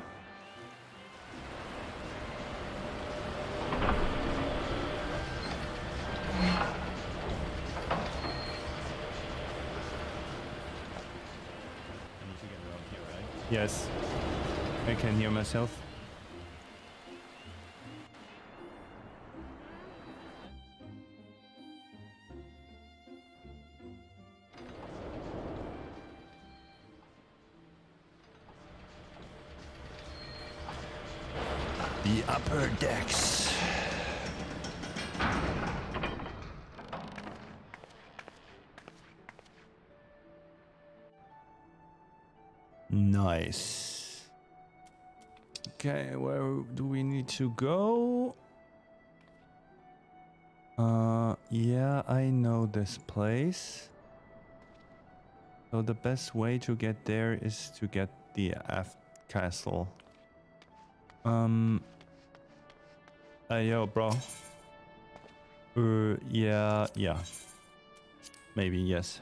Yes, I can hear myself. The upper decks. Nice. Okay, where do we need to go? Yeah, I know this place. So the best way to get there is to get the aft castle. Yo, bro. Yeah. Maybe, yes.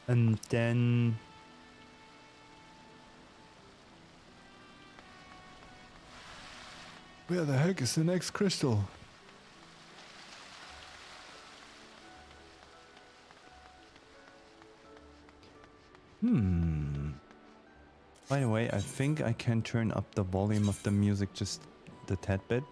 And then... Where the heck is the next crystal? By the way, I think I can turn up the volume of the music just a tad bit.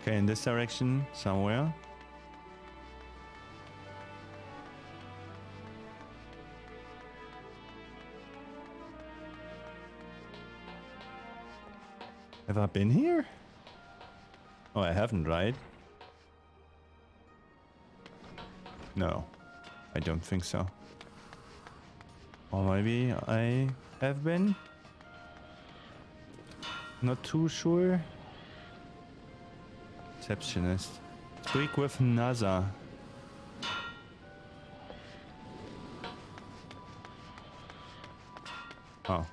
Okay, in this direction, somewhere. Have I been here? Oh, I haven't, right? No, I don't think so. Or maybe I have been? Not too sure. Receptionist. Speak with NASA. Oh.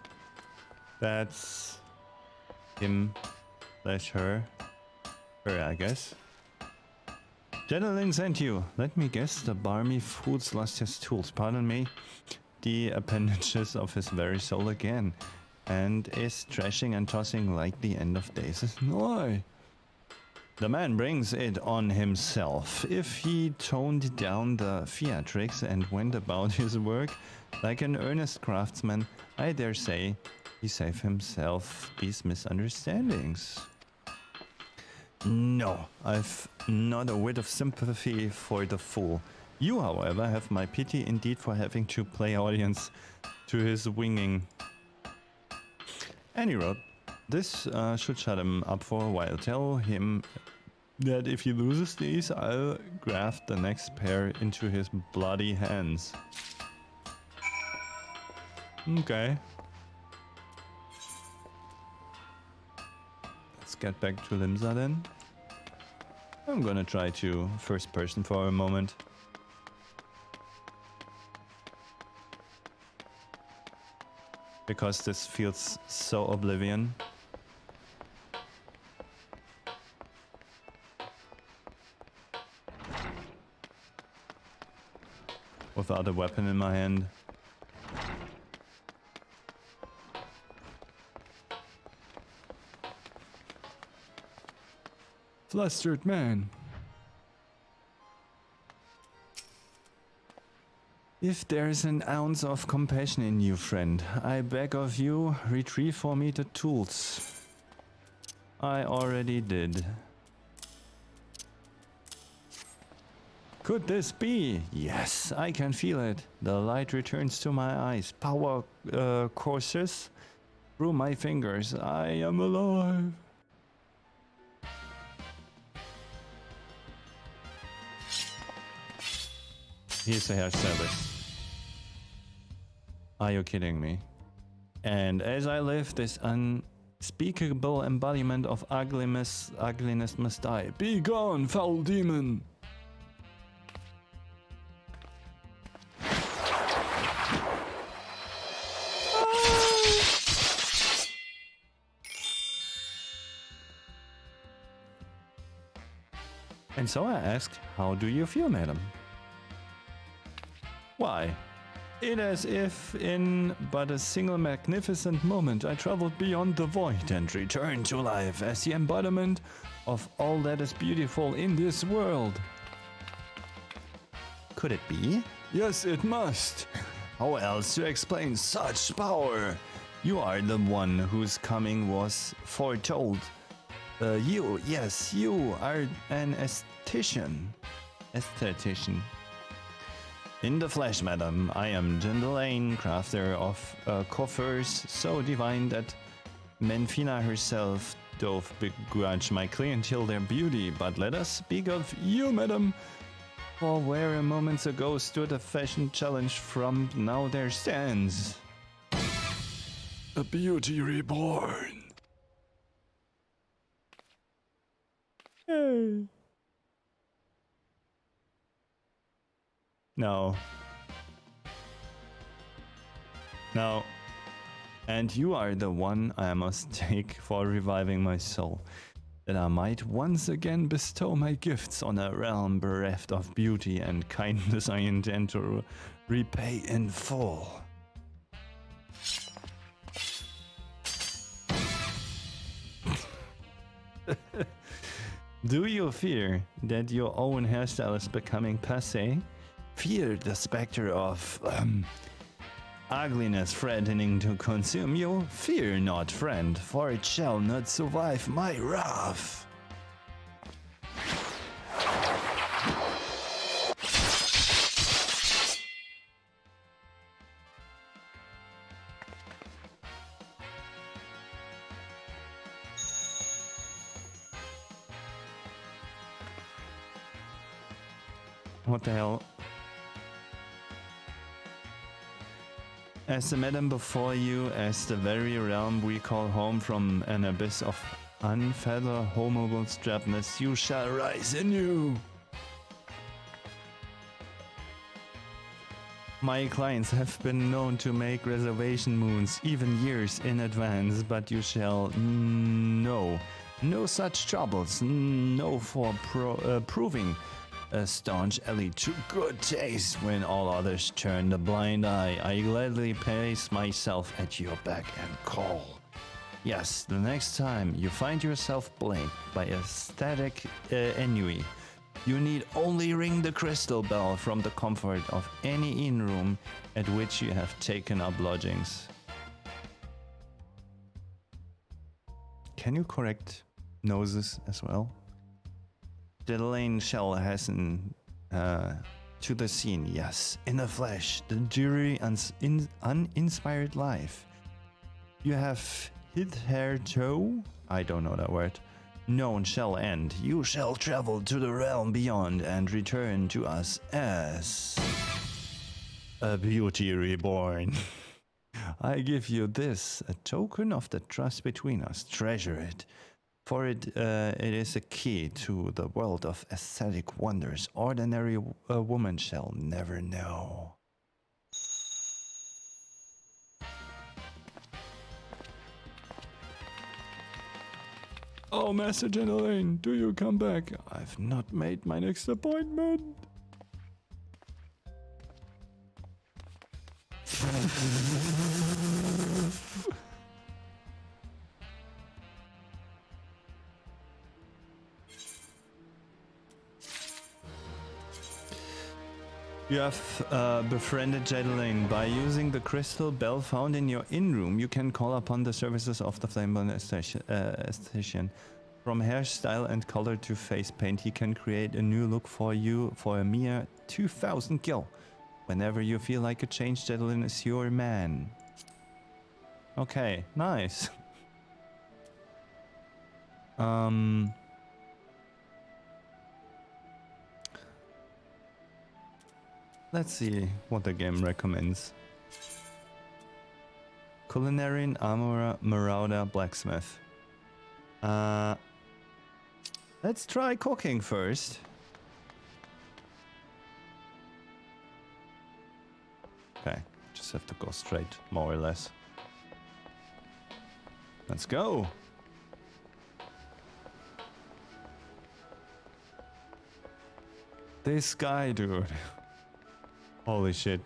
That's him slash her. Her, I guess. Gentleman sent you. Let me guess, the barmy fools lost his tools. Pardon me. The appendages of his very soul again. And is trashing and tossing like the end of days is nigh. The man brings it on himself. If he toned down the theatrics and went about his work like an earnest craftsman, I dare say he saved himself these misunderstandings. No, I've not a whit of sympathy for the fool. You, however, have my pity indeed for having to play audience to his winging. Any road. This should shut him up for a while. Tell him that if he loses these, I'll graft the next pair into his bloody hands. Okay. Let's get back to Limsa then. I'm gonna try to first person for a moment. Because this feels so Oblivion. Without a weapon in my hand. Flustered man. If there's an ounce of compassion in you, friend, I beg of you, retrieve for me the tools. I already did. Could this be? Yes, I can feel it. The light returns to my eyes. Power courses through my fingers. I am alive. Here's the hairstylist. Are you kidding me? And as I live, this unspeakable embodiment of ugliness must die. Be gone, foul demon! And so I asked, how do you feel, madam? Why? It as if in but a single magnificent moment I traveled beyond the void and returned to life as the embodiment of all that is beautiful in this world. Could it be? Yes, it must. How else to explain such power? You are the one whose coming was foretold. Yes, you are an aesthetician. In the flesh, madam, I am Jun Rao, crafter of coffers so divine that Menfina herself doth begrudge my clientele their beauty. But let us speak of you, madam, for where a moment ago stood a fashion challenge from, now there stands a beauty reborn. Hey. No. No. And you are the one I must take for reviving my soul, that I might once again bestow my gifts on a realm bereft of beauty and kindness I intend to repay in full. Do you fear that your own hairstyle is becoming passé? Fear the specter of ugliness threatening to consume you? Fear not, friend, for it shall not survive my wrath. What the hell? As the madam before you, as the very realm we call home, from an abyss of unfathomable strapness, you shall rise anew. My clients have been known to make reservation moons even years in advance, but you shall know no such troubles, no for proving a staunch ally to good taste. When all others turn a blind eye, I gladly place myself at your beck and call. Yes, the next time you find yourself blamed by a static ennui, you need only ring the crystal bell from the comfort of any inn room at which you have taken up lodgings. Can you correct noses as well? The lane shall hasten to the scene, yes, in the flesh, the dreary uninspired life. You have hitherto, I don't know that word, known shall end. You shall travel to the realm beyond and return to us as a beauty reborn. I give you this, a token of the trust between us. Treasure it. For it is a key to the world of aesthetic wonders ordinary woman shall never know. Oh, Master General, do you come back? I've not made my next appointment. You have befriended Jadeline. By using the crystal bell found in your in-room, you can call upon the services of the Flameborn esthetician. From hairstyle and color to face paint, he can create a new look for you for a mere 2,000 gil. Whenever you feel like a change, Jadeline is your man. Okay, nice. Let's see what the game recommends. Culinarian, Armorer, Marauder, Blacksmith. Let's try cooking first. Okay, just have to go straight, more or less. Let's go. This guy, dude. Holy shit.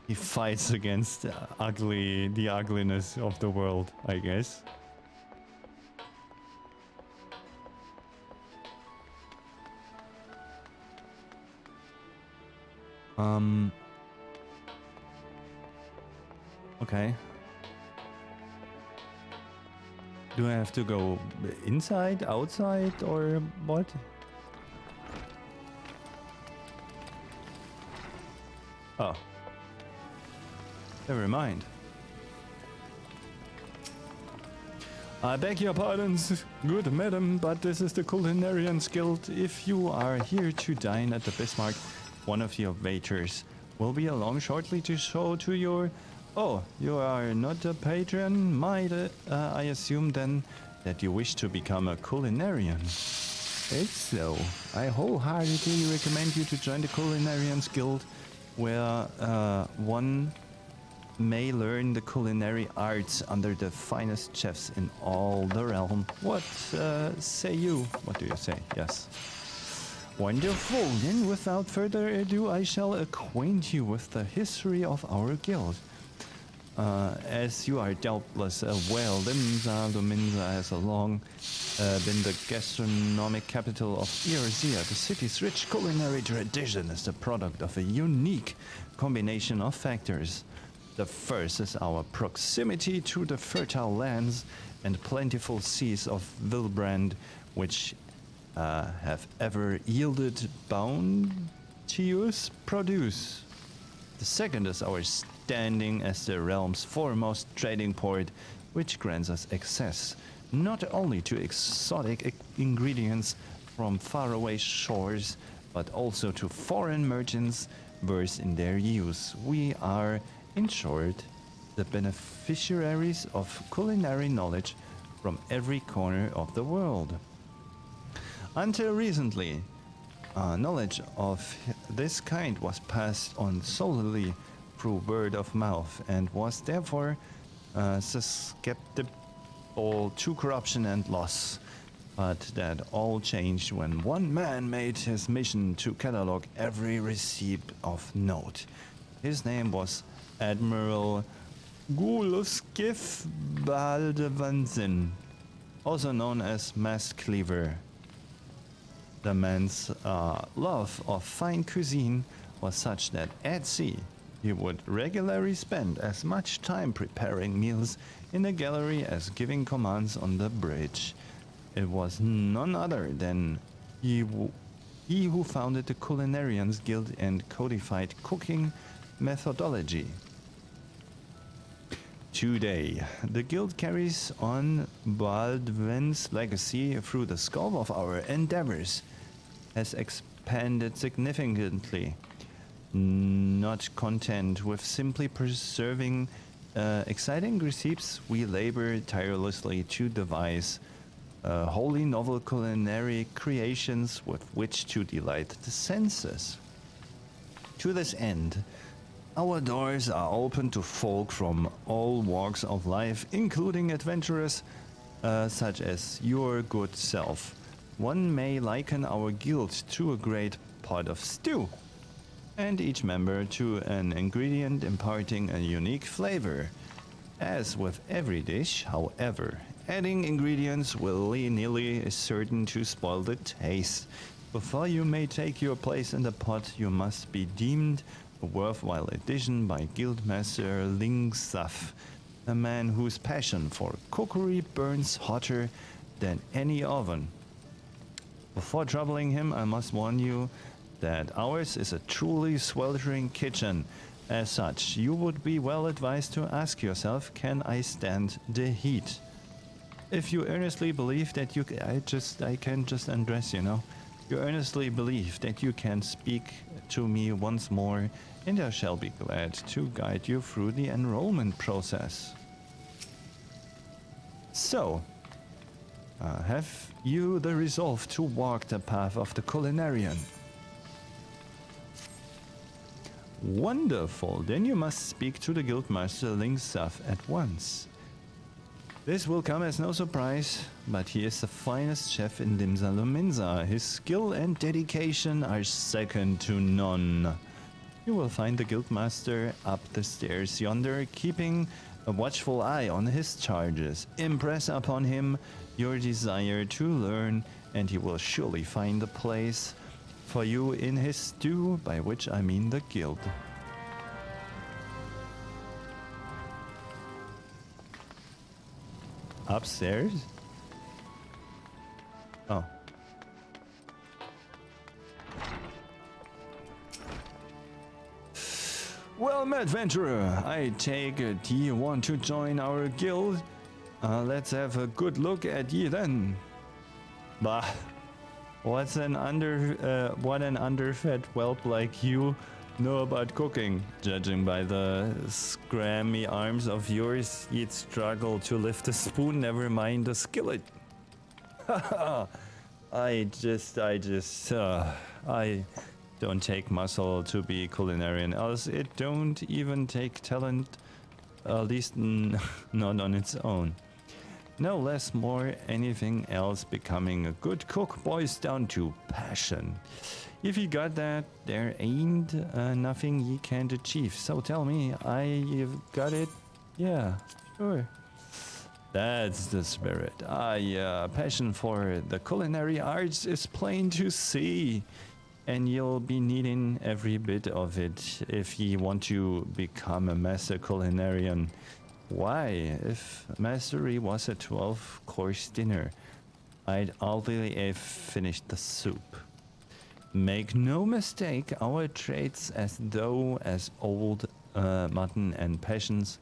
He fights against the ugliness of the world, I guess. Okay. Do I have to go inside, outside, or what? Oh. Never mind. I beg your pardons, good madam, but this is the Culinarians Guild. If you are here to dine at the Bismarck, one of your waiters will be along shortly to show to your... Oh, you are not a patron? I assume then that you wish to become a culinarian. If so, I wholeheartedly recommend you to join the Culinarians Guild, where one may learn the culinary arts under the finest chefs in all the realm. What say you? What do you say? Yes. Wonderful. Then without further ado, I shall acquaint you with the history of our guild. As you are doubtless aware, Luminza has long been the gastronomic capital of Eorzea. The city's rich culinary tradition is the product of a unique combination of factors. The first is our proximity to the fertile lands and plentiful seas of Vilbrand, which have ever yielded bounteous produce. The second is our standing as the realm's foremost trading port, which grants us access not only to exotic ingredients from faraway shores, but also to foreign merchants versed in their use. We are, in short, the beneficiaries of culinary knowledge from every corner of the world. Until recently, knowledge of this kind was passed on solely through word of mouth and was therefore susceptible to corruption and loss. But that all changed when one man made his mission to catalog every receipt of note. His name was Admiral Guluskif Baldevansin, also known as Masked Cleaver. The man's love of fine cuisine was such that at sea he would regularly spend as much time preparing meals in the gallery as giving commands on the bridge. It was none other than he who founded the Culinarians Guild and codified cooking methodology. Today, the guild carries on Baldwin's legacy through the scope of our endeavors, has expanded significantly. Not content with simply preserving exciting recipes, we labor tirelessly to devise wholly novel culinary creations with which to delight the senses. To this end, our doors are open to folk from all walks of life, including adventurers such as your good self. One may liken our guild to a great pot of stew, and each member to an ingredient imparting a unique flavor. As with every dish, however, adding ingredients willy-nilly is certain to spoil the taste. Before you may take your place in the pot, you must be deemed a worthwhile addition by Guildmaster Ling Saf, a man whose passion for cookery burns hotter than any oven. Before troubling him, I must warn you that ours is a truly sweltering kitchen. As such, you would be well advised to ask yourself, can I stand the heat? If you earnestly believe that I can just undress, you know. You earnestly believe that you can speak to me once more, and I shall be glad to guide you through the enrollment process. So, have you the resolve to walk the path of the culinarian? Wonderful, then you must speak to the Guildmaster Ling Saf at once. This will come as no surprise, but he is the finest chef in Limsa Lominsa. His skill and dedication are second to none. You will find the Guildmaster up the stairs yonder, keeping a watchful eye on his charges. Impress upon him your desire to learn, and he will surely find a place for you in his stew, by which I mean the guild. Upstairs? Oh. Well, adventurer, I take it ye want to join our guild. Let's have a good look at ye then. Bah. What an underfed whelp like you know about cooking. Judging by the scrammy arms of yours, you'd struggle to lift a spoon, never mind a skillet. I don't take muscle to be culinarian, else it don't even take talent, at least not on its own. No less more anything else, becoming a good cook boils down to passion. If you got that, there ain't nothing ye can't achieve. So tell me, you've got it? Yeah, sure. That's the spirit. Passion for the culinary arts is plain to see. And you'll be needing every bit of it if ye want to become a master culinarian. Why, if mastery was a 12-course dinner, I'd already have finished the soup. Make no mistake, our traits as old mutton and passions.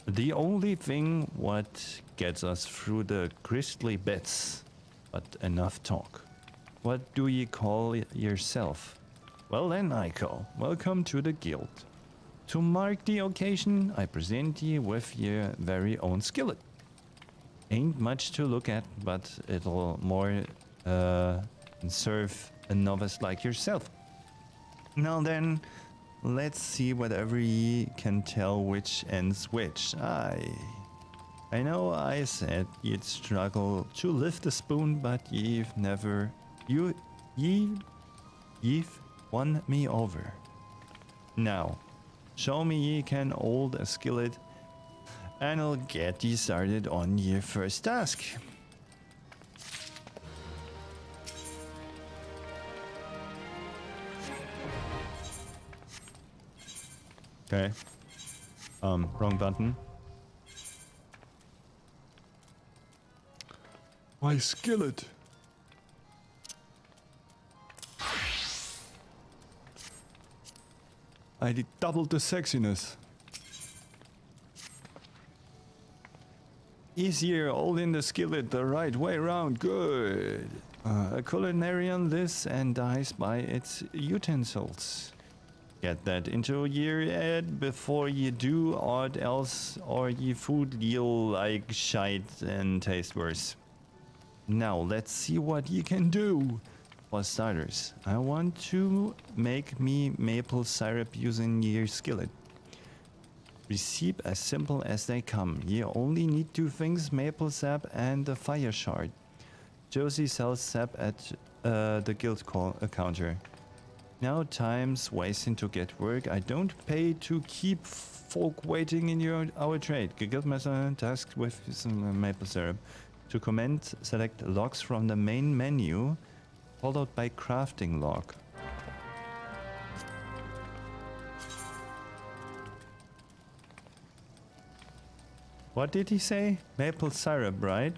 The only thing what gets us through the gristly bits, but enough talk. What do ye call yourself? Well then, Aiko, welcome to the guild. To mark the occasion, I present ye with your very own skillet. Ain't much to look at, but it'll more serve a novice like yourself. Now then, let's see whatever ye can tell which ends which. I know I said ye'd struggle to lift a spoon, but ye've won me over. Now, show me ye can hold a skillet, and I'll get ye started on your first task. Okay. Wrong button. My skillet. I did double the sexiness. Easier, holding the skillet the right way round. Good. A culinarian lives and dies by its utensils. Get that into your head before you do aught else, or ye food deal like shite and taste worse. Now let's see what ye can do. For starters, I want to make me maple syrup using your skillet. Recipe as simple as they come. You only need two things, maple sap and a fire shard. Josie sells sap at the guild counter. Now time's wasting to get work. I don't pay to keep folk waiting in our trade. Guildmaster tasked with some maple syrup. To comment, select logs from the main menu. followed by crafting log. What did he say? Maple syrup, right?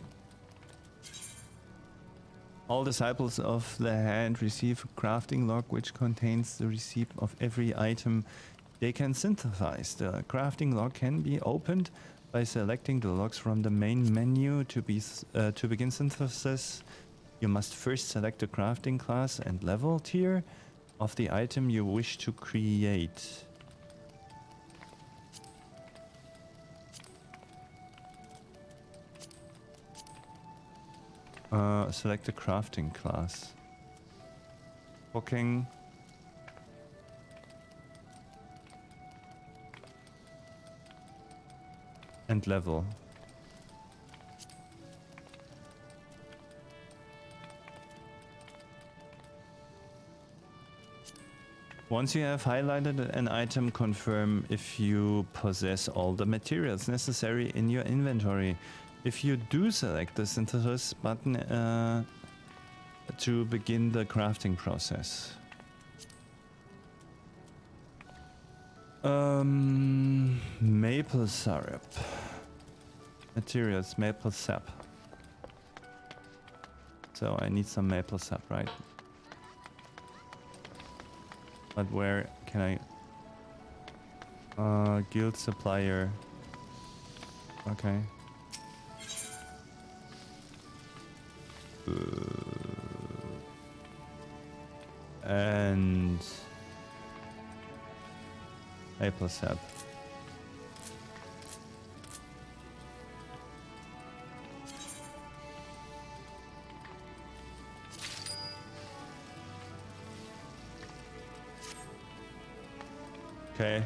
All disciples of the hand receive a crafting log which contains the receipt of every item they can synthesize. The crafting log can be opened by selecting the logs from the main menu. To begin synthesis, you must first select the crafting class and level tier of the item you wish to create. Select the crafting class. Cooking. And level. Once you have highlighted an item, confirm if you possess all the materials necessary in your inventory. If you do select the synthesis button to begin the crafting process. Maple syrup. Materials, maple sap. So I need some maple sap, right? But where can I... guild supplier. Okay. And... maple sap. Okay.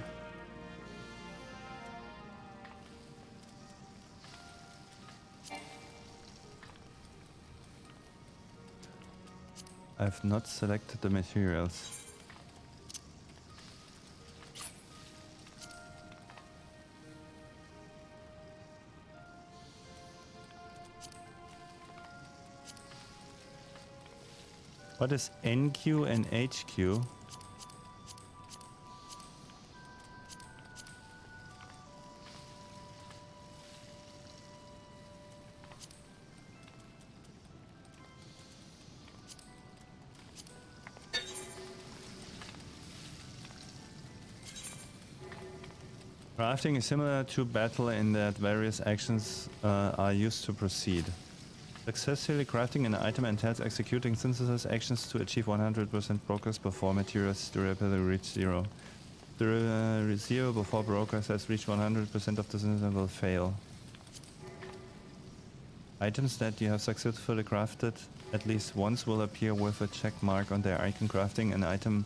I've not selected the materials. What is NQ and HQ? Crafting is similar to battle in that various actions are used to proceed. Successfully crafting an item entails executing synthesis actions to achieve 100% progress before materials durability reach 0. The 0 before progress has reached 100% of the synthesis will fail. Items that you have successfully crafted at least once will appear with a check mark on their icon. Crafting an item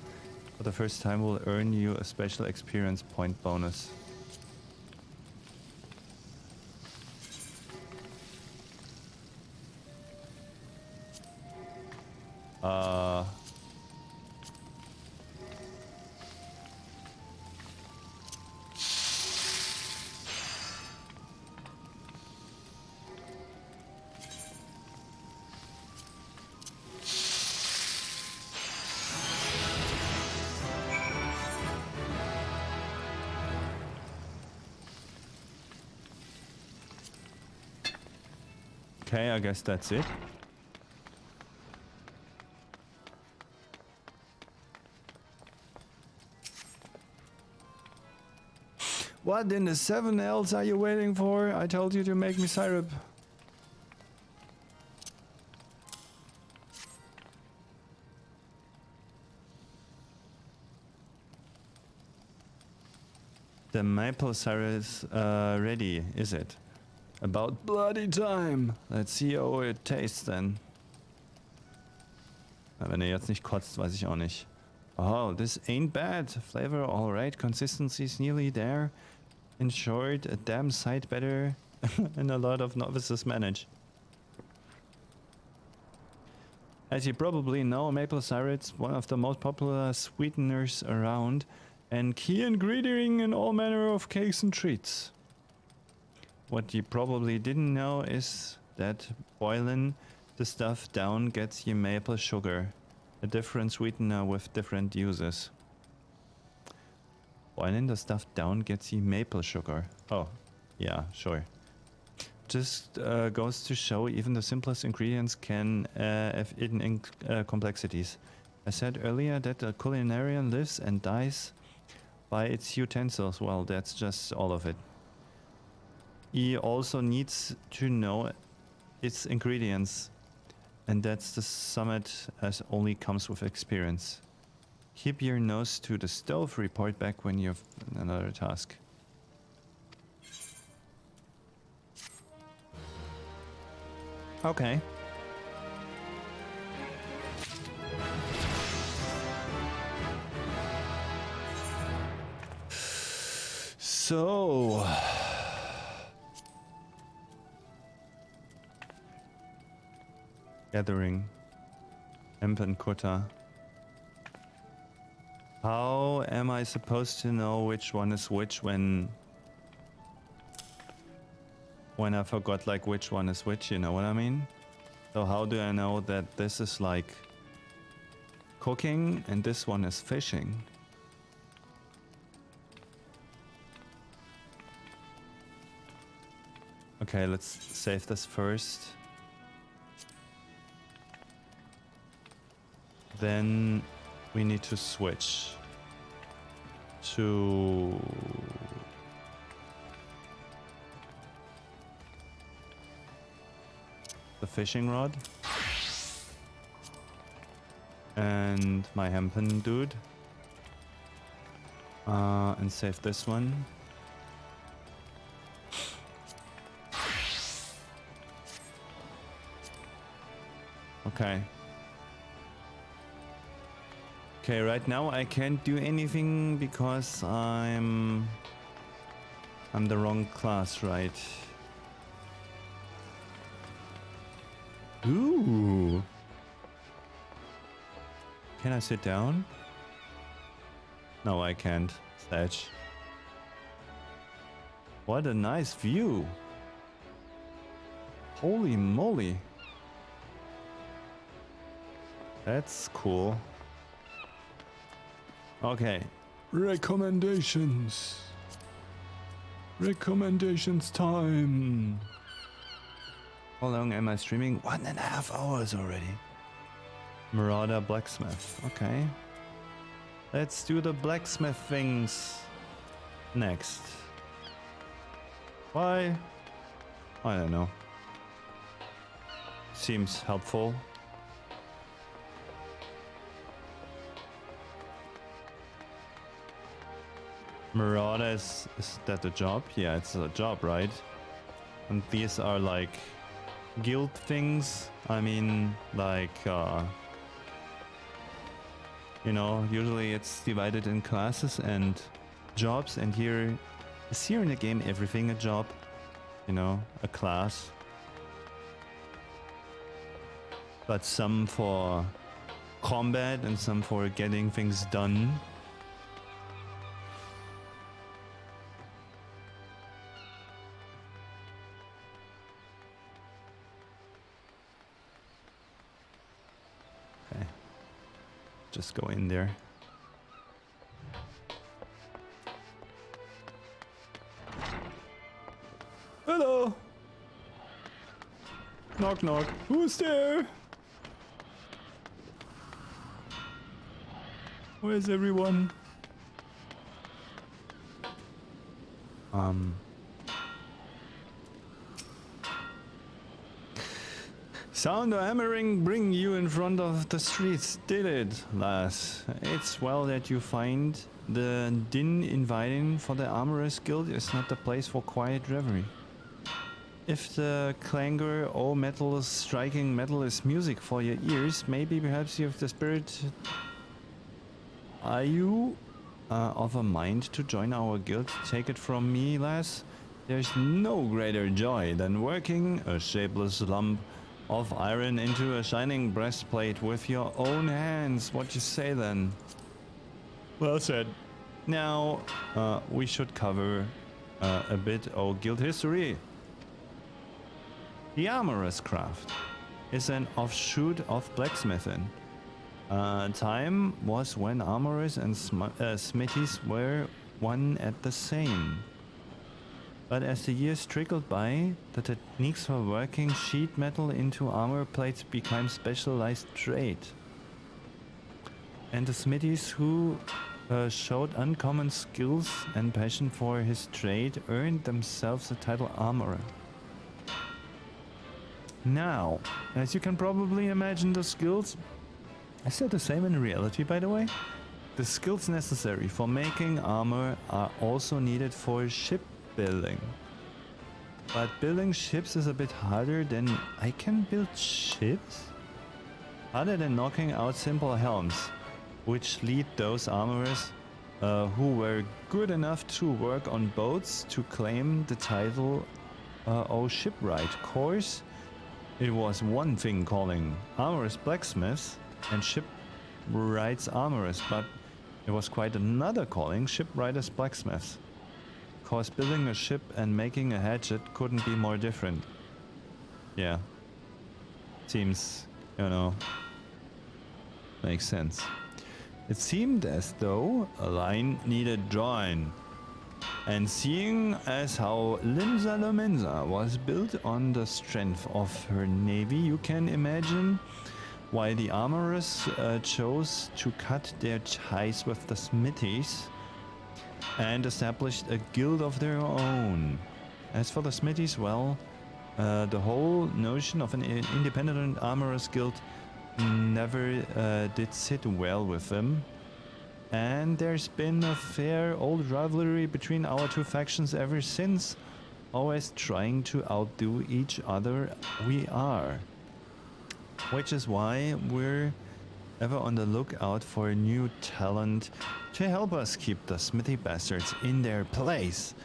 for the first time will earn you a special experience point bonus. Okay, I guess that's it. What in the 7 else are you waiting for? I told you to make me syrup. The maple syrup is ready, is it? About bloody time. Let's see how it tastes then. Na, wenn er jetzt nicht kotzt, weiß ich auch nicht. Oh, this ain't bad. Flavor alright, consistency is nearly there. In short, a damn sight better than a lot of novices manage. As you probably know, maple syrup is one of the most popular sweeteners around and key ingredient in all manner of cakes and treats. What you probably didn't know is that boiling the stuff down gets you maple sugar. a different sweetener with different uses. Boiling the stuff down gets you maple sugar. Oh, yeah, sure. Just goes to show even the simplest ingredients can have hidden complexities. I said earlier that the culinarian lives and dies by its utensils. Well, that's just all of it. He also needs to know its ingredients, and that's the summit as only comes with experience. Keep your nose to the stove, report back when you've another task. Okay. So... Gathering. Hemp and Kutta. How am I supposed to know which one is which when I forgot like which one is which, you know what I mean? So how do I know that this is like cooking and this one is fishing? Okay, let's save this first. Then we need to switch to the fishing rod and my hempen dude, and save this one. Okay. Okay, right now I can't do anything because I'm the wrong class, right? Ooh. Can I sit down? No, I can't. Thatch. What a nice view. Holy moly. That's cool. Okay. Recommendations. Recommendations time. How long am I streaming? 1.5 hours already. Marauder Blacksmith. Okay. Let's do the blacksmith things next. Why? I don't know. Seems helpful. Marauder is that a job? Yeah, it's a job, right? And these are like guild things. I mean, like, you know, usually it's divided in classes and jobs, and here in the game everything a job, you know, a class. But some for combat and some for getting things done. Just go in there. Hello. Knock knock. Who's there? Where's everyone? Sound of hammering bring you in front of the streets. Did it, lass. It's well that you find the din inviting for the Armorers Guild is not the place for quiet reverie. If the clangor or metal striking metal is music for your ears, maybe perhaps you have the spirit. Are you of a mind to join our guild? Take it from me, lass. There's no greater joy than working a shapeless lump of iron into a shining breastplate with your own hands. What you say then? Well said. Now, we should cover a bit of guild history. The Armorer's craft is an offshoot of blacksmithing. Time was when armorers and smithies were one at the same. But as the years trickled by, the techniques for working sheet metal into armor plates became specialized trade. And the smithies who showed uncommon skills and passion for his trade earned themselves the title armorer. Now, as you can probably imagine, the skills... Is that the same in reality, by the way? The skills necessary for making armor are also needed for shipbuilding. But building ships is a bit harder than... I can build ships? Harder than knocking out simple helms, which lead those armorers who were good enough to work on boats to claim the title O Shipwright. Course, it was one thing calling armorers blacksmiths and shipwrights armorers, but it was quite another calling shipwriters blacksmiths. Cause building a ship and making a hatchet couldn't be more different. Yeah. Seems, you know, makes sense. It seemed as though a line needed drawing. And seeing as how Limsa Lominsa was built on the strength of her navy, you can imagine why the armorers chose to cut their ties with the smithies and established a guild of their own. As for the smithies, well, the whole notion of an independent armorers guild never did sit well with them. And there's been a fair old rivalry between our two factions ever since, always trying to outdo each other we are. Which is why we're ever on the lookout for new talent to help us keep the smithy bastards in their place.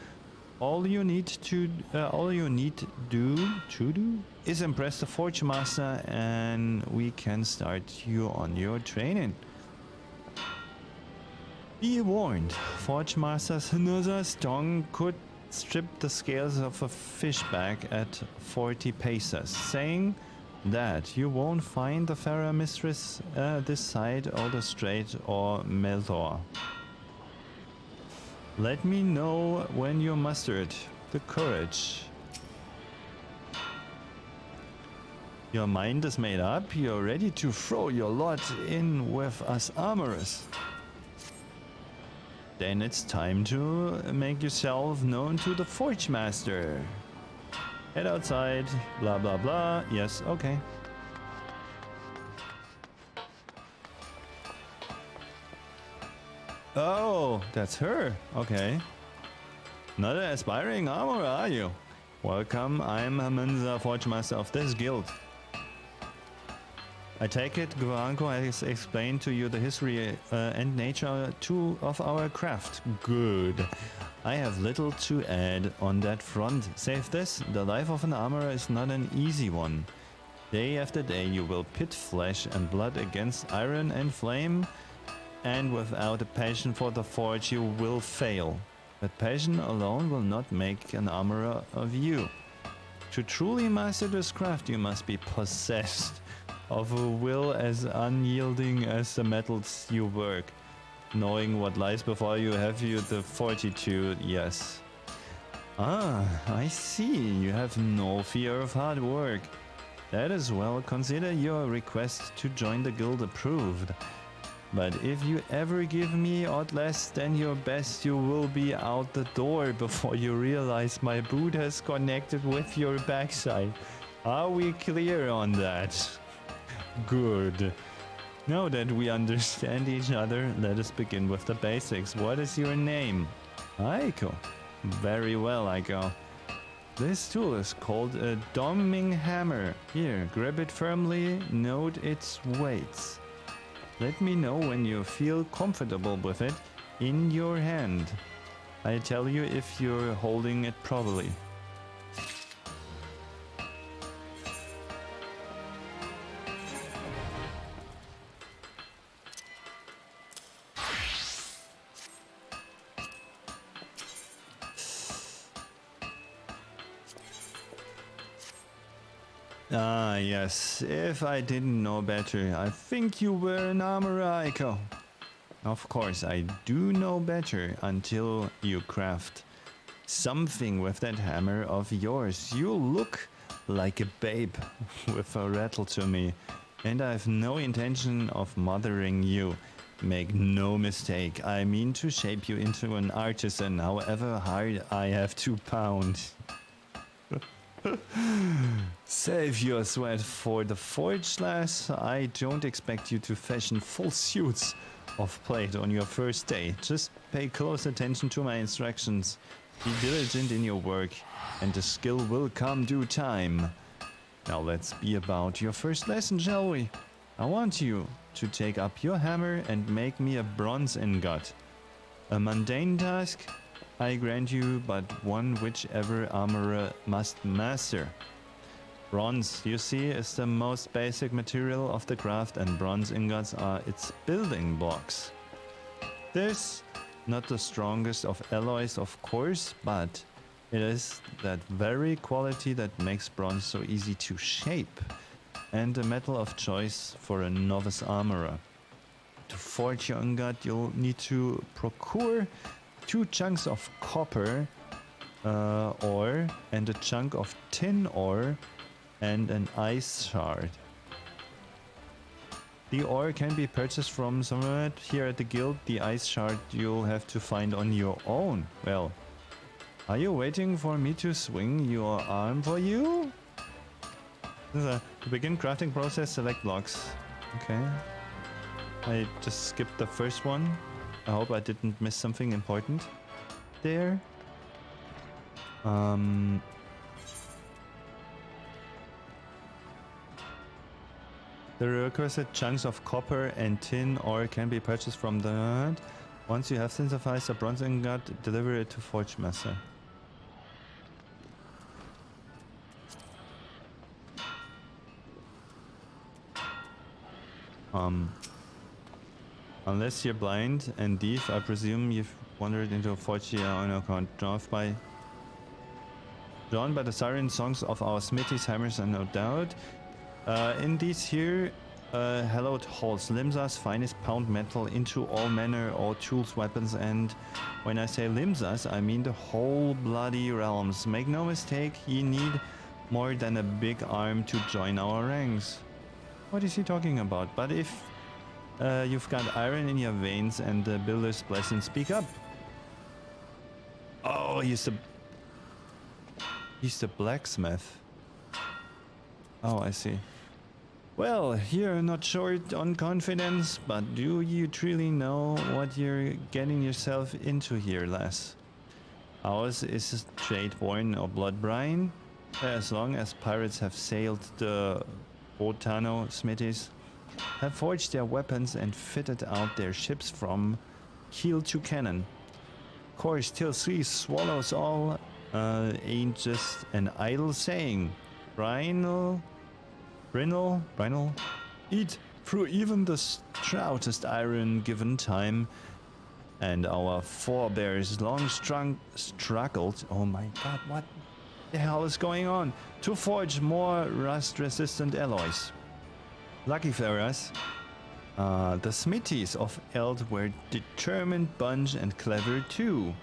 All you need to do is impress the Forge Master and we can start you on your training. Be warned, Forge Master's another stone could strip the scales of a fish back at 40 paces, saying that you won't find the Pharaoh Mistress this side of the Strait or Melthor. Let me know when you mustered the courage. Your mind is made up, you're ready to throw your lot in with us armorers. Then it's time to make yourself known to the Forge Master. Head outside, blah blah blah. Yes, okay. Oh, that's her. Okay. Not an aspiring armorer, are you? Welcome, I'm Hamanza, Forge Master of this guild. I take it Guanko has explained to you the history and nature of our craft. Good. I have little to add on that front. Save this, the life of an armorer is not an easy one. Day after day you will pit flesh and blood against iron and flame, and without a passion for the forge you will fail. But passion alone will not make an armorer of you. To truly master this craft you must be possessed of a will as unyielding as the metals you work. Knowing what lies before you, have you the fortitude? Yes. Ah, I see. You have no fear of hard work. That is well. Consider your request to join the guild approved. But if you ever give me aught less than your best, you will be out the door before you realize my boot has connected with your backside. Are we clear on that? Good. Now that we understand each other, let us begin with the basics. What is your name? Aiko. Very well, Aiko. This tool is called a doming hammer. Here, grab it firmly, note its weights. Let me know when you feel comfortable with it in your hand. I tell you if you're holding it properly. Ah, yes. If I didn't know better, I think you were an armorer, Aiko. Of course, I do know better until you craft something with that hammer of yours. You look like a babe with a rattle to me, and I have no intention of mothering you. Make no mistake, I mean to shape you into an artisan, however hard I have to pound. Save your sweat for the forge, lass. I don't expect you to fashion full suits of plate on your first day. Just pay close attention to my instructions. Be diligent in your work, and the skill will come due time. Now let's be about your first lesson, shall we? I want you to take up your hammer and make me a bronze ingot. A mundane task, I grant you, but one whichever armorer must master. Bronze, you see, is the most basic material of the craft, and bronze ingots are its building blocks. This, not the strongest of alloys, of course, but it is that very quality that makes bronze so easy to shape, and a metal of choice for a novice armorer. To forge your ingot, you'll need to procure 2 chunks of copper ore and a chunk of tin ore and an ice shard. The ore can be purchased from somewhere here at the guild. The ice shard you'll have to find on your own. Well, are you waiting for me to swing your arm for you? To begin crafting process, select blocks. Okay. I just skipped the first one. I hope I didn't miss something important there. The requisite chunks of copper and tin ore can be purchased from the hunt. Once you have synthesized a bronze ingot, deliver it to Forge Master. Unless you're blind and deaf, I presume you've wandered into a forge here on account. Drawn by the siren songs of our smithy's hammers, and no doubt. In these here hallowed halls, Limsa's finest pound metal into all manner of tools, weapons, and when I say Limsa's, I mean the whole bloody realms. Make no mistake, ye need more than a big arm to join our ranks. What is he talking about? But if you've got iron in your veins and the builder's blessing, speak up. Oh, he's the blacksmith. Oh, I see. Well, you're not short on confidence, but do you truly know what you're getting yourself into here, lass? Ours is a trade born of blood brine. As long as pirates have sailed the Botano smithies, have forged their weapons and fitted out their ships from keel to cannon. Course till 3 swallows all ain't just an idle saying. Brinel, eat through even the stoutest iron given time, and our forebears long struggled. Oh my god, what the hell is going on? To forge more rust-resistant alloys. Lucky for us, the smithies of Eld were determined bunch and clever too.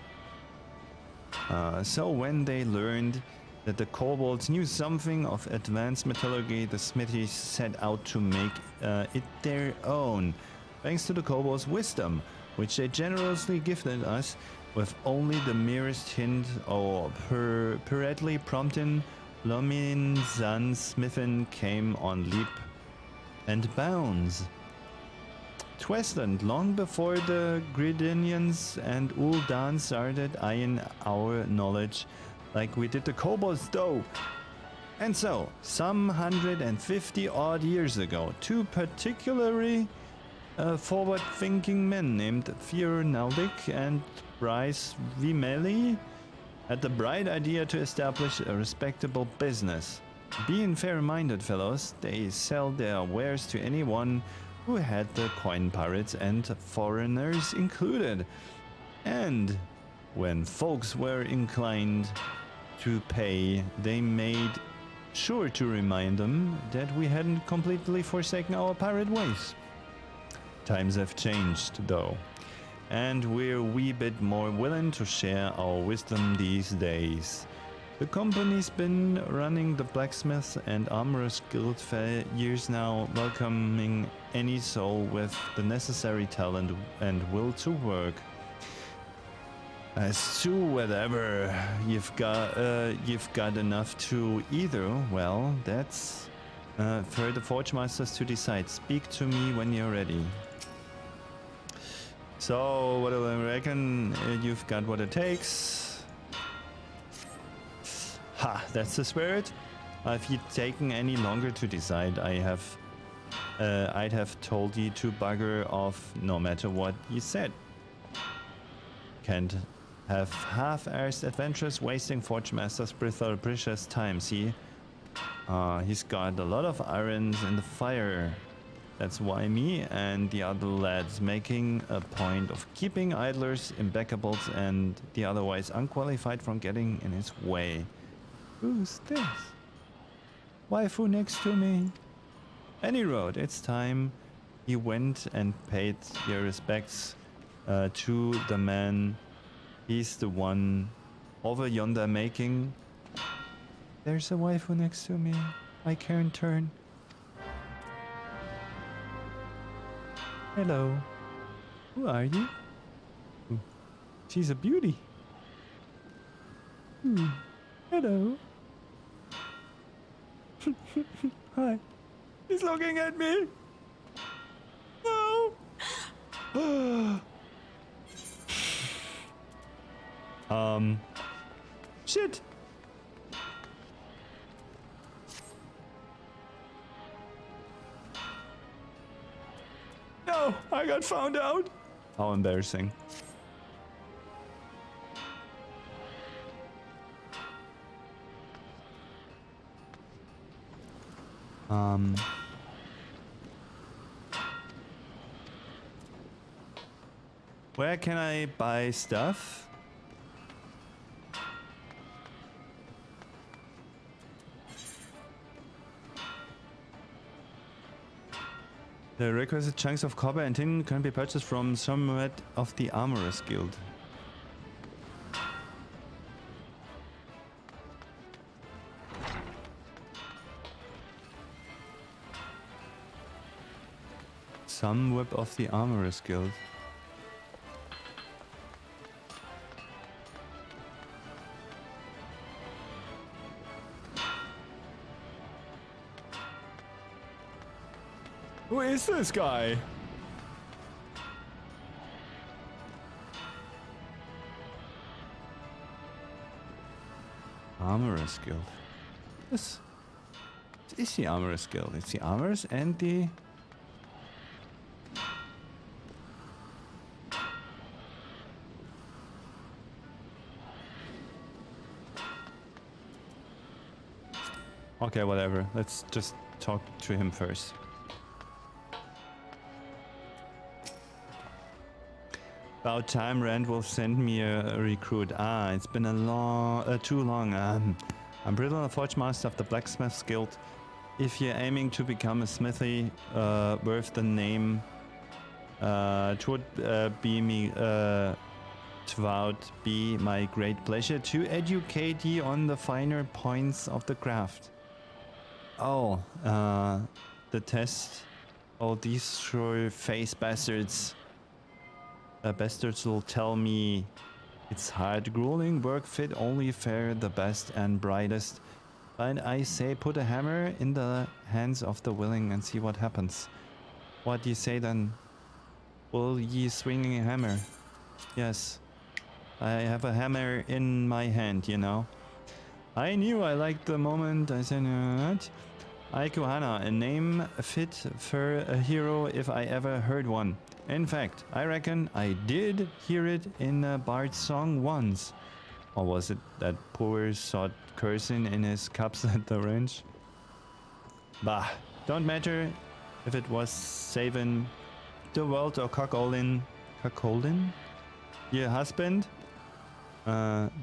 So when they learned that the kobolds knew something of advanced metallurgy, the smithies set out to make it their own, thanks to the kobolds' wisdom, which they generously gifted us with only the merest hint or perately prompting. Lomin Zan Smithin came on leap and bounds. Twestland, long before the Gridinians and Ul'dan started eyeing our knowledge like we did the kobolds though. And so, some 150 odd years ago, 2 particularly forward-thinking men named Fior Naldic and Bryce Vimeli had the bright idea to establish a respectable business. Being fair-minded fellows, they sell their wares to anyone who had the coin pirates and foreigners included. And when folks were inclined to pay, they made sure to remind them that we hadn't completely forsaken our pirate ways. Times have changed, though, and we're a wee bit more willing to share our wisdom these days. The company's been running the Blacksmiths and Armorers Guild for years now, welcoming any soul with the necessary talent and will to work. As to whatever you've got enough to either, well, that's for the Forge Masters to decide. Speak to me when you're ready. So, what do I reckon? You've got what it takes. Ha, that's the spirit. If you'd taken any longer to decide, I'd have told you to bugger off no matter what you said. Can't have half-arsed adventures wasting Forge Master's precious time, see? He's got a lot of irons in the fire. That's why me and the other lads making a point of keeping idlers, impeccables, and the otherwise unqualified from getting in his way. Who's this? Waifu next to me. Any road, it's time. You went and paid your respects to the man. He's the one over yonder making. There's a waifu next to me. I can't turn. Hello. Who are you? Ooh, she's a beauty. Hello. Hi. He's looking at me. No. Shit. No, I got found out. How embarrassing. Where can I buy stuff? The requisite chunks of copper and tin can be purchased from somewhat of the Armorers Guild. Some whip of the Armorers Guild. Who is this guy? Armorers Guild. This is the Armorers Guild. It's the Armorers and the... Okay, whatever. Let's just talk to him first. About time Rand will send me a recruit. It's been too long. I'm Brittle, Forge Master of the Blacksmiths Guild. If you're aiming to become a smithy worth the name, twould be my great pleasure to educate you on the finer points of the craft. Oh, the test. Oh, these sure-face bastards. Bastards will tell me it's hard, grueling work, fit only fair the best and brightest. But I say put a hammer in the hands of the willing and see what happens. What do you say then? Will ye swing a hammer? Yes. I have a hammer in my hand, you know. I knew I liked the moment I said that. Aikuhana, a name fit for a hero if I ever heard one. In fact, I reckon I did hear it in a bard's song once. Or was it that poor sod cursing in his cups at the range? Bah, don't matter if it was saving the world or cuckolding your husband.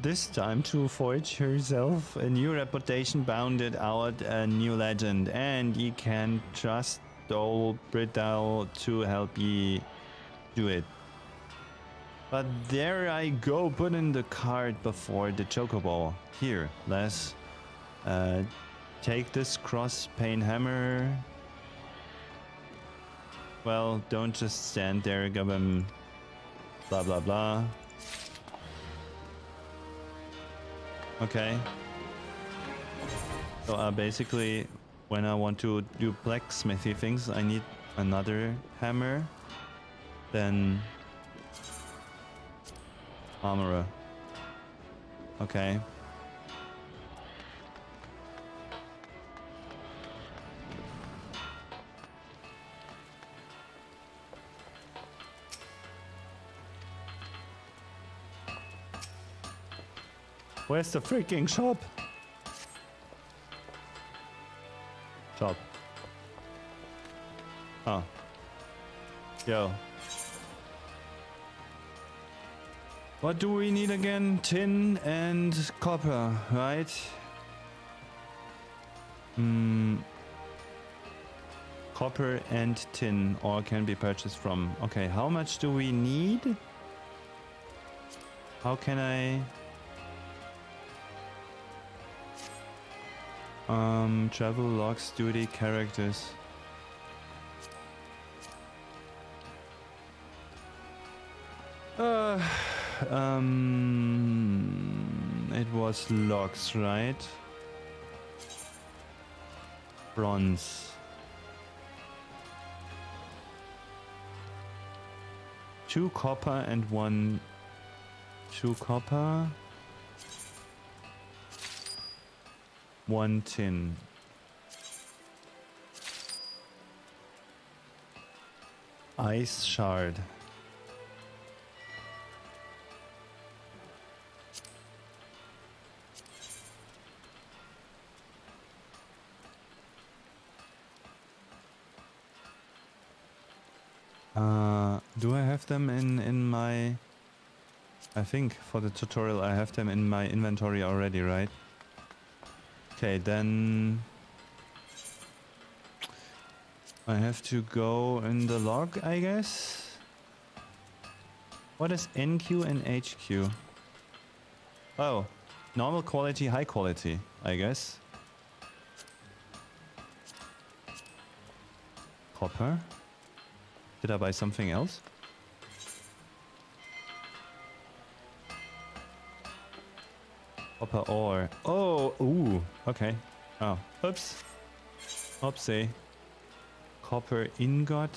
This time to forge herself a new reputation, bounded out a new legend, and ye can trust old Brittle to help ye do it. But there I go, put in the cart before the chocobo. Here, let's take this cross pane hammer. Well, don't just stand there, give him blah blah blah. Okay. So basically, when I want to do blacksmithy things, I need another hammer. Then armorer. Okay. Where's the freaking shop? Shop. Oh. Yo. What do we need again? Tin and copper, right? Copper and tin, or can be purchased from. Okay, how much do we need? How can I... travel logs, duty, characters. It was logs, right? Bronze. 2 copper and 1... 2 copper. 1 tin. Ice shard. Do I have them in my... I think for the tutorial I have them in my inventory already, right? Okay, then I have to go in the log, I guess. What is NQ and HQ? Oh, normal quality, high quality, I guess. Copper. Did I buy something else? Copper ore. Oh, ooh, okay. Oh, oops. Oopsie. Copper ingot.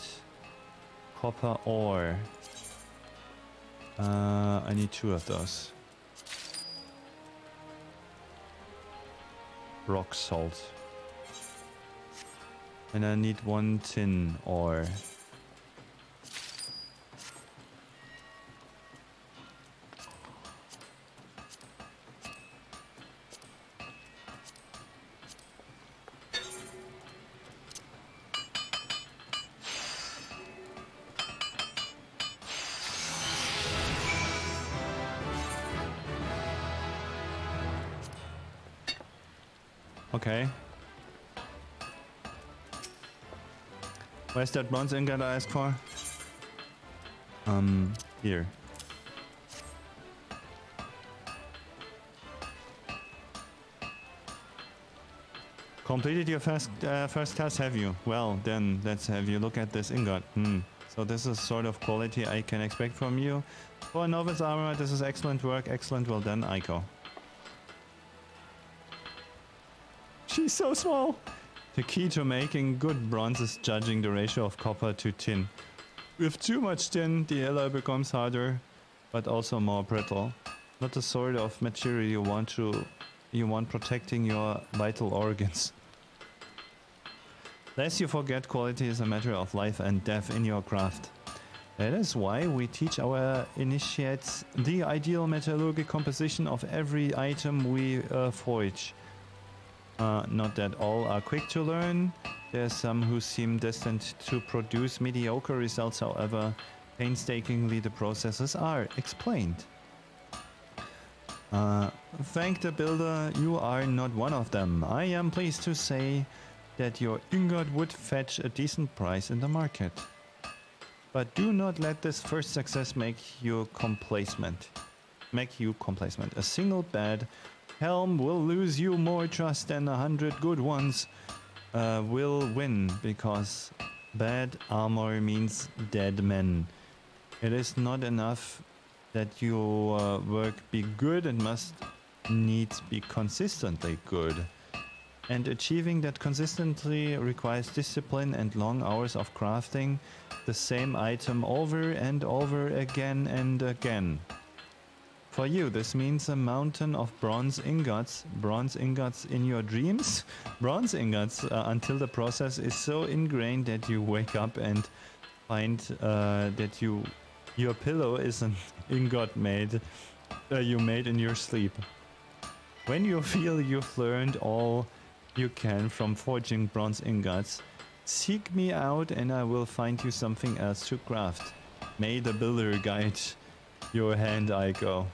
Copper ore. I need 2 of those. Rock salt. And I need 1 tin ore. Okay. Where's that bronze ingot I asked for? Here. Completed your first task, have you? Well, then let's have you look at this ingot. So this is sort of quality I can expect from you. For a novice armor, this is excellent work. Excellent, well done, Aiko. She's so small! The key to making good bronze is judging the ratio of copper to tin. With too much tin, the alloy becomes harder, but also more brittle. Not the sort of material you want protecting your vital organs. Lest you forget, quality is a matter of life and death in your craft. That is why we teach our initiates the ideal metallurgic composition of every item we forge. Not that all are quick to learn. There are some who seem destined to produce mediocre results, however painstakingly the processes are explained. Thank the builder, you are not one of them. I am pleased to say that your ingot would fetch a decent price in the market. But do not let this first success make you complacent. A single bad helm will lose you more trust than 100 good ones will win, because bad armor means dead men. It is not enough that your work be good, it must needs be consistently good. And achieving that consistently requires discipline and long hours of crafting the same item over and over again and again. For you, this means a mountain of bronze ingots in your dreams, bronze ingots until the process is so ingrained that you wake up and find that your pillow is an ingot you made in your sleep. When you feel you've learned all you can from forging bronze ingots, seek me out and I will find you something else to craft. May the builder guide your hand, I go.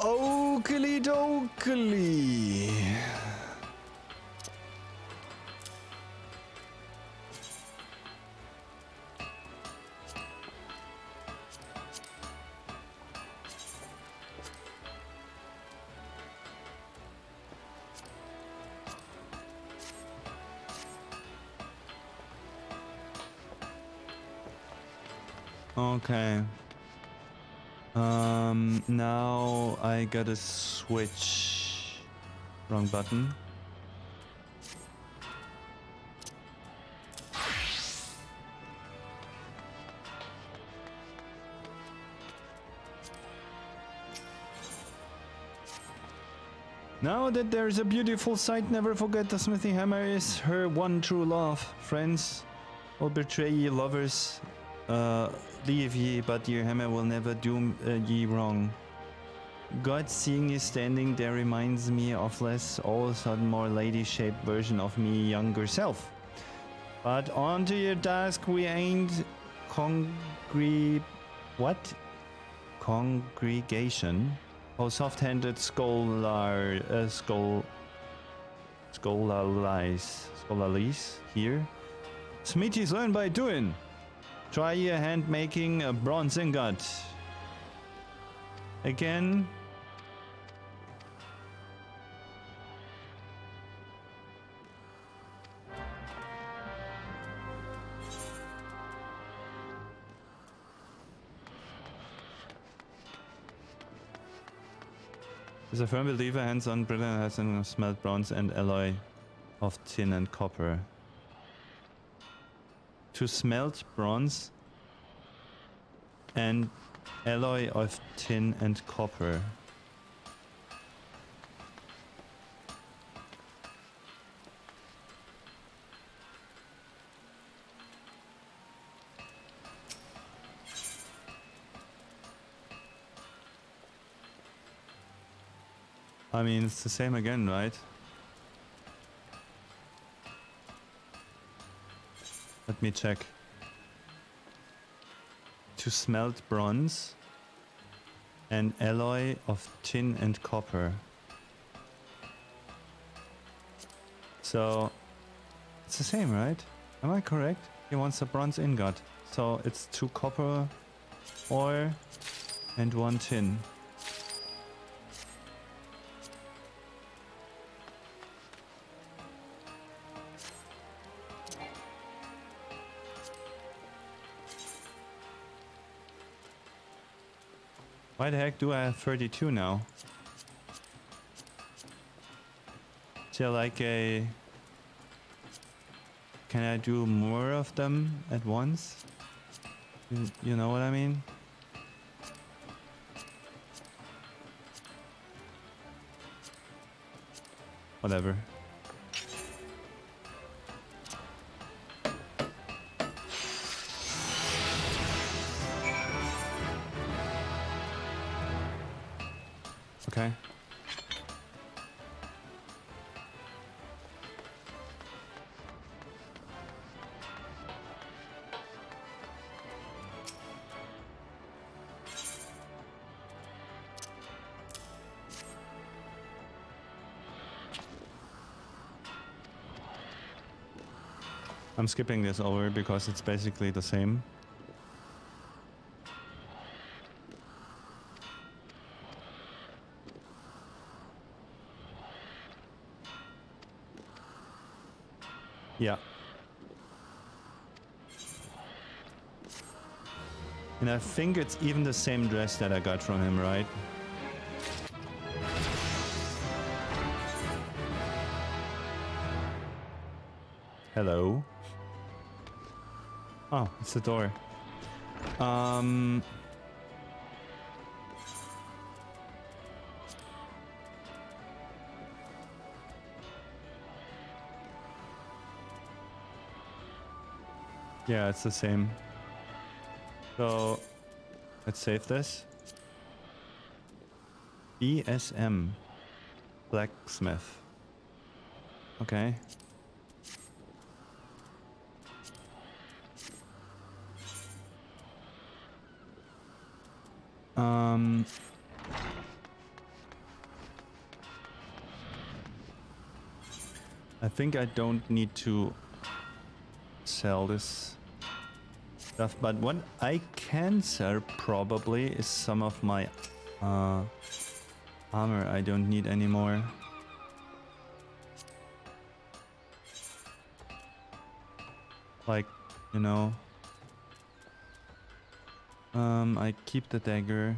Oakley dokley. Okay. Now I gotta switch. Wrong button. Now that there's a beautiful sight, never forget the smithy hammer is her one true love. Friends will betray ye, lovers leave ye, but your hammer will never do ye wrong. God, seeing you standing there reminds me of less, all of a sudden more lady-shaped version of me younger self. But on to your task, we ain't congregation. Oh, soft-handed scholaries here. Smithies learn by doing. Try your hand making a bronze ingot. Again. As a firm believer, hands-on brilliant has in smelt bronze and alloy of tin and copper. To smelt bronze and alloy of tin and copper. I mean, it's the same again, right? Let me check. To smelt bronze and alloy of tin and copper. So it's the same, right? Am I correct? He wants a bronze ingot. So it's 2 copper ore and 1 tin. Why the heck do I have 32 now? Is there like a... Can I do more of them at once? You know what I mean? Whatever. Okay. I'm skipping this over because it's basically the same. Yeah. And I think it's even the same dress that I got from him, right? Hello. Oh, it's the door. Yeah, it's the same. So, let's save this. BSM. Blacksmith. Okay. I think I don't need to sell this stuff, but what I can sell probably is some of my armor I don't need anymore. Like, you know, I keep the dagger.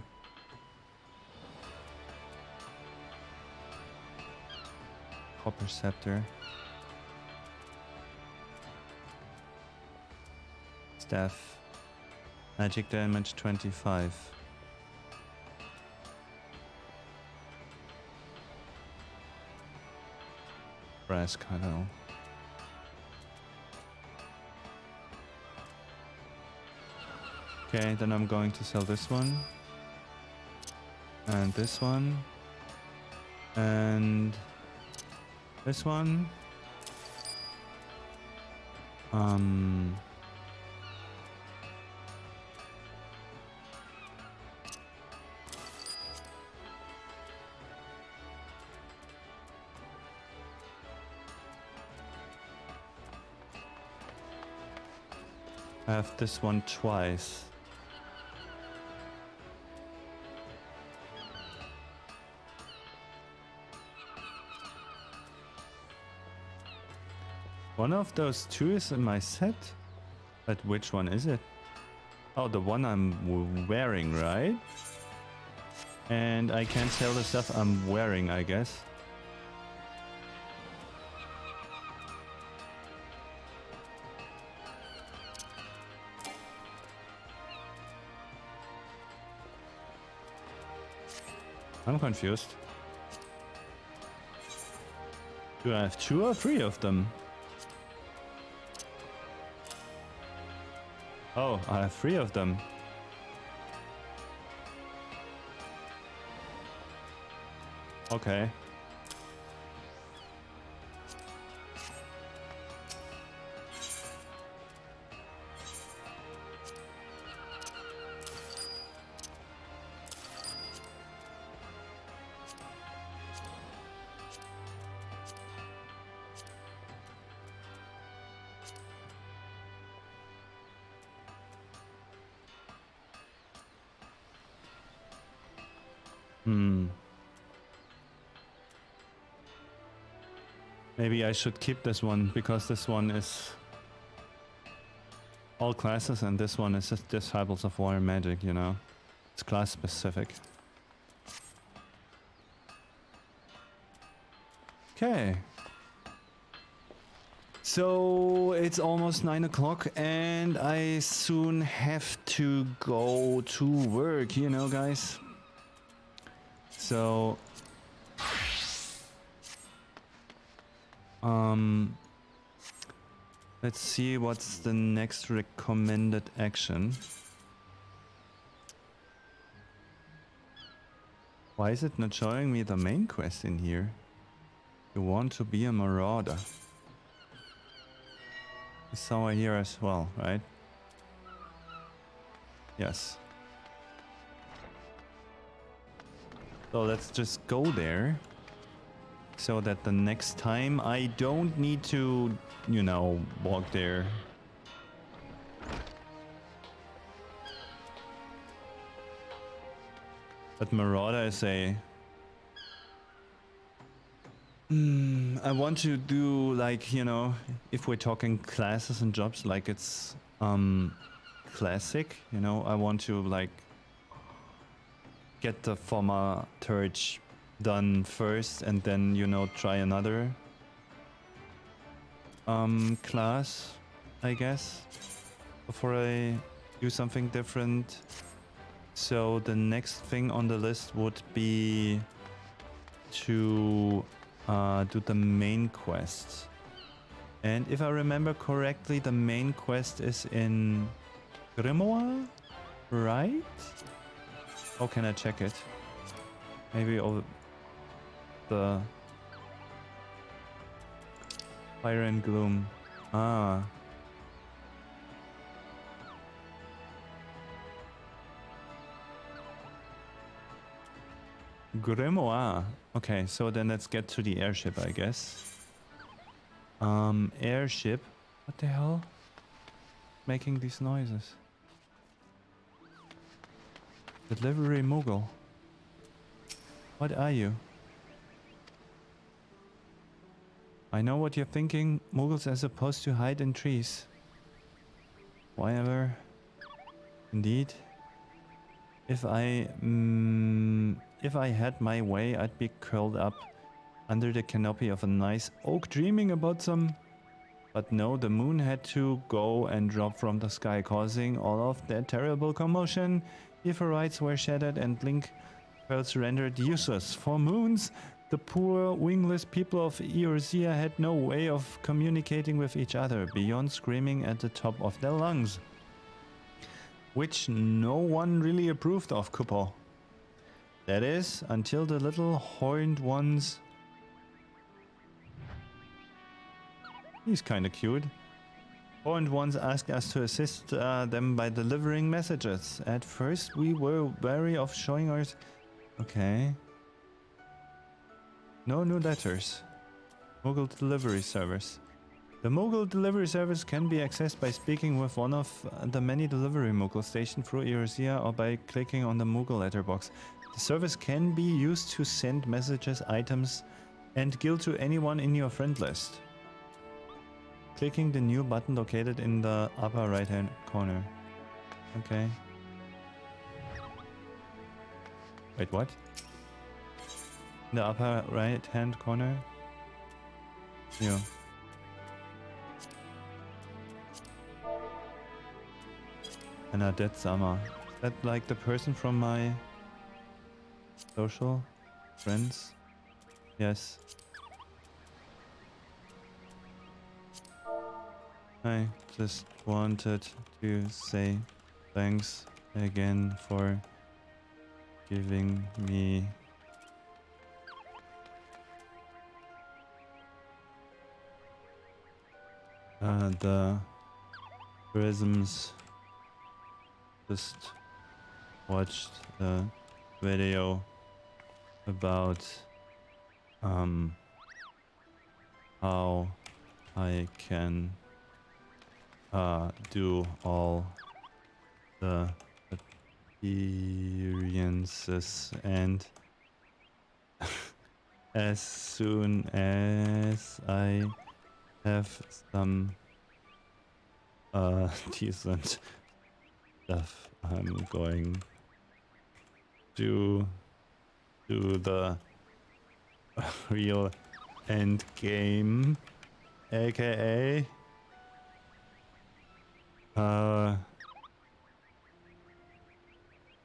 Copper scepter. Staff. Magic damage 25. Brass cuddle. Okay, then I'm going to sell this one. And this one. And this one. I have this one twice. One of those two is in my set? But which one is it? Oh, the one I'm wearing, right? And I can't sell the stuff I'm wearing, I guess. I'm confused. Do I have 2 or 3 of them? Oh, I have 3 of them. Okay. Maybe I should keep this one because this one is all classes and this one is just Disciples of Warrior Magic, you know. It's class specific. Okay. So it's almost 9 o'clock and I soon have to go to work, you know, guys. So let's see what's the next recommended action. Why is it not showing me the main quest in here? You want to be a marauder. It's somewhere here as well, right? Yes. So let's just go there. So that the next time I don't need to, you know, walk there. But Marauder is a... I want to do like, you know, if we're talking classes and jobs, like it's classic, you know, I want to like get the former turret done first and then, you know, try another class, I guess, before I do something different. So the next thing on the list would be to do the main quest. And if I remember correctly, the main quest is in Grimoire, right? How can I check it? Maybe over the Fire and Gloom. Ah. Grimoire. Okay, so then let's get to the airship, I guess. Airship. What the hell? Making these noises. Delivery Moogle. What are you? I know what you're thinking. Moogles are supposed to hide in trees. Whatever. Indeed. If I had my way, I'd be curled up under the canopy of a nice oak dreaming about some... But no, the moon had to go and drop from the sky, causing all of that terrible commotion. Etherites were shattered and link pearls rendered useless. For moons, the poor wingless people of Eorzea had no way of communicating with each other beyond screaming at the top of their lungs. Which no one really approved of, Kupo. That is, until the little horned ones... He's kinda cute. Horned ones asked us to assist them by delivering messages. At first we were wary of showing ours... Okay. No new letters. Moogle delivery service. The Moogle delivery service can be accessed by speaking with one of the many delivery Moogle stationed through Eorzea or by clicking on the Moogle letterbox. The service can be used to send messages, items, and guild to anyone in your friend list. Clicking the new button located in the upper right hand corner. Okay. Wait, what? In the upper right hand corner? Yeah. Anna, that's Sama. Is that like the person from my social friends? Yes. I just wanted to say thanks again for giving me the prisms. Just watched a video about how I can do all the experiences, and as soon as I have some decent stuff, I'm going to do the real end game, aka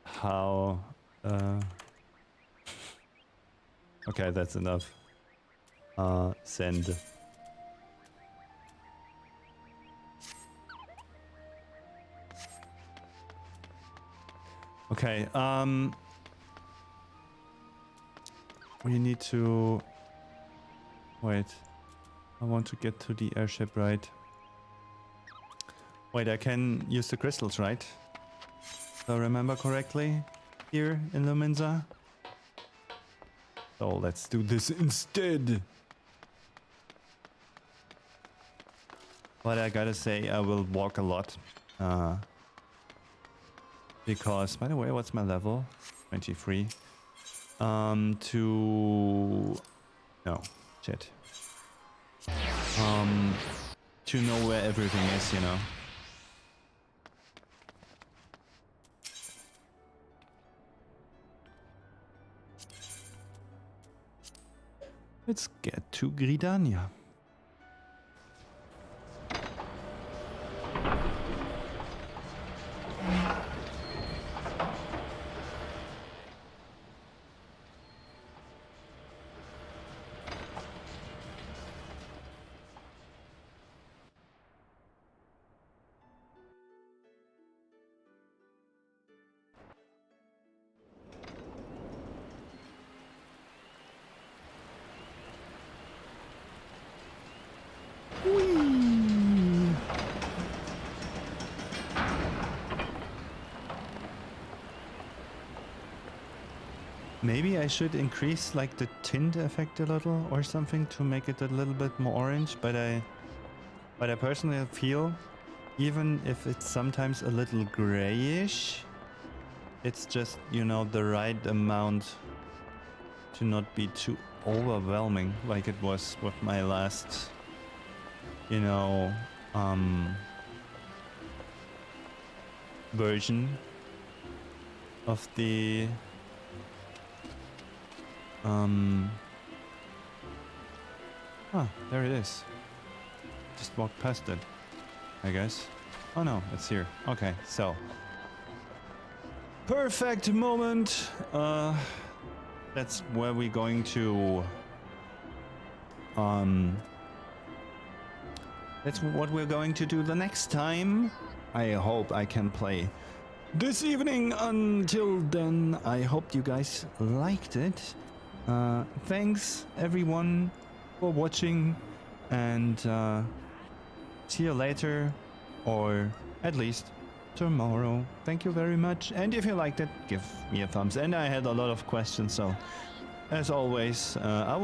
how okay, that's enough. Send. Okay, We need to... Wait. I want to get to the airship, right? Wait, I can use the crystals, right? So remember correctly here in Luminza? So let's do this instead. But I gotta say, I will walk a lot. Because, by the way, what's my level? 23. No, shit. To know where everything is, you know. Let's get to Gridania. Maybe I should increase like the tint effect a little or something to make it a little bit more orange, but I personally feel even if it's sometimes a little grayish, it's just, you know, the right amount to not be too overwhelming like it was with my last, you know, version of the there it is. Just walk past it, I guess. Oh no, it's here. Okay, so perfect moment. That's where we're going to that's what we're going to do the next time. I hope I can play this evening. Until then, I hope you guys liked it. Thanks everyone for watching, and see you later, or at least tomorrow. Thank you very much, and if you liked it, give me a thumbs. And I had a lot of questions, so as always, I will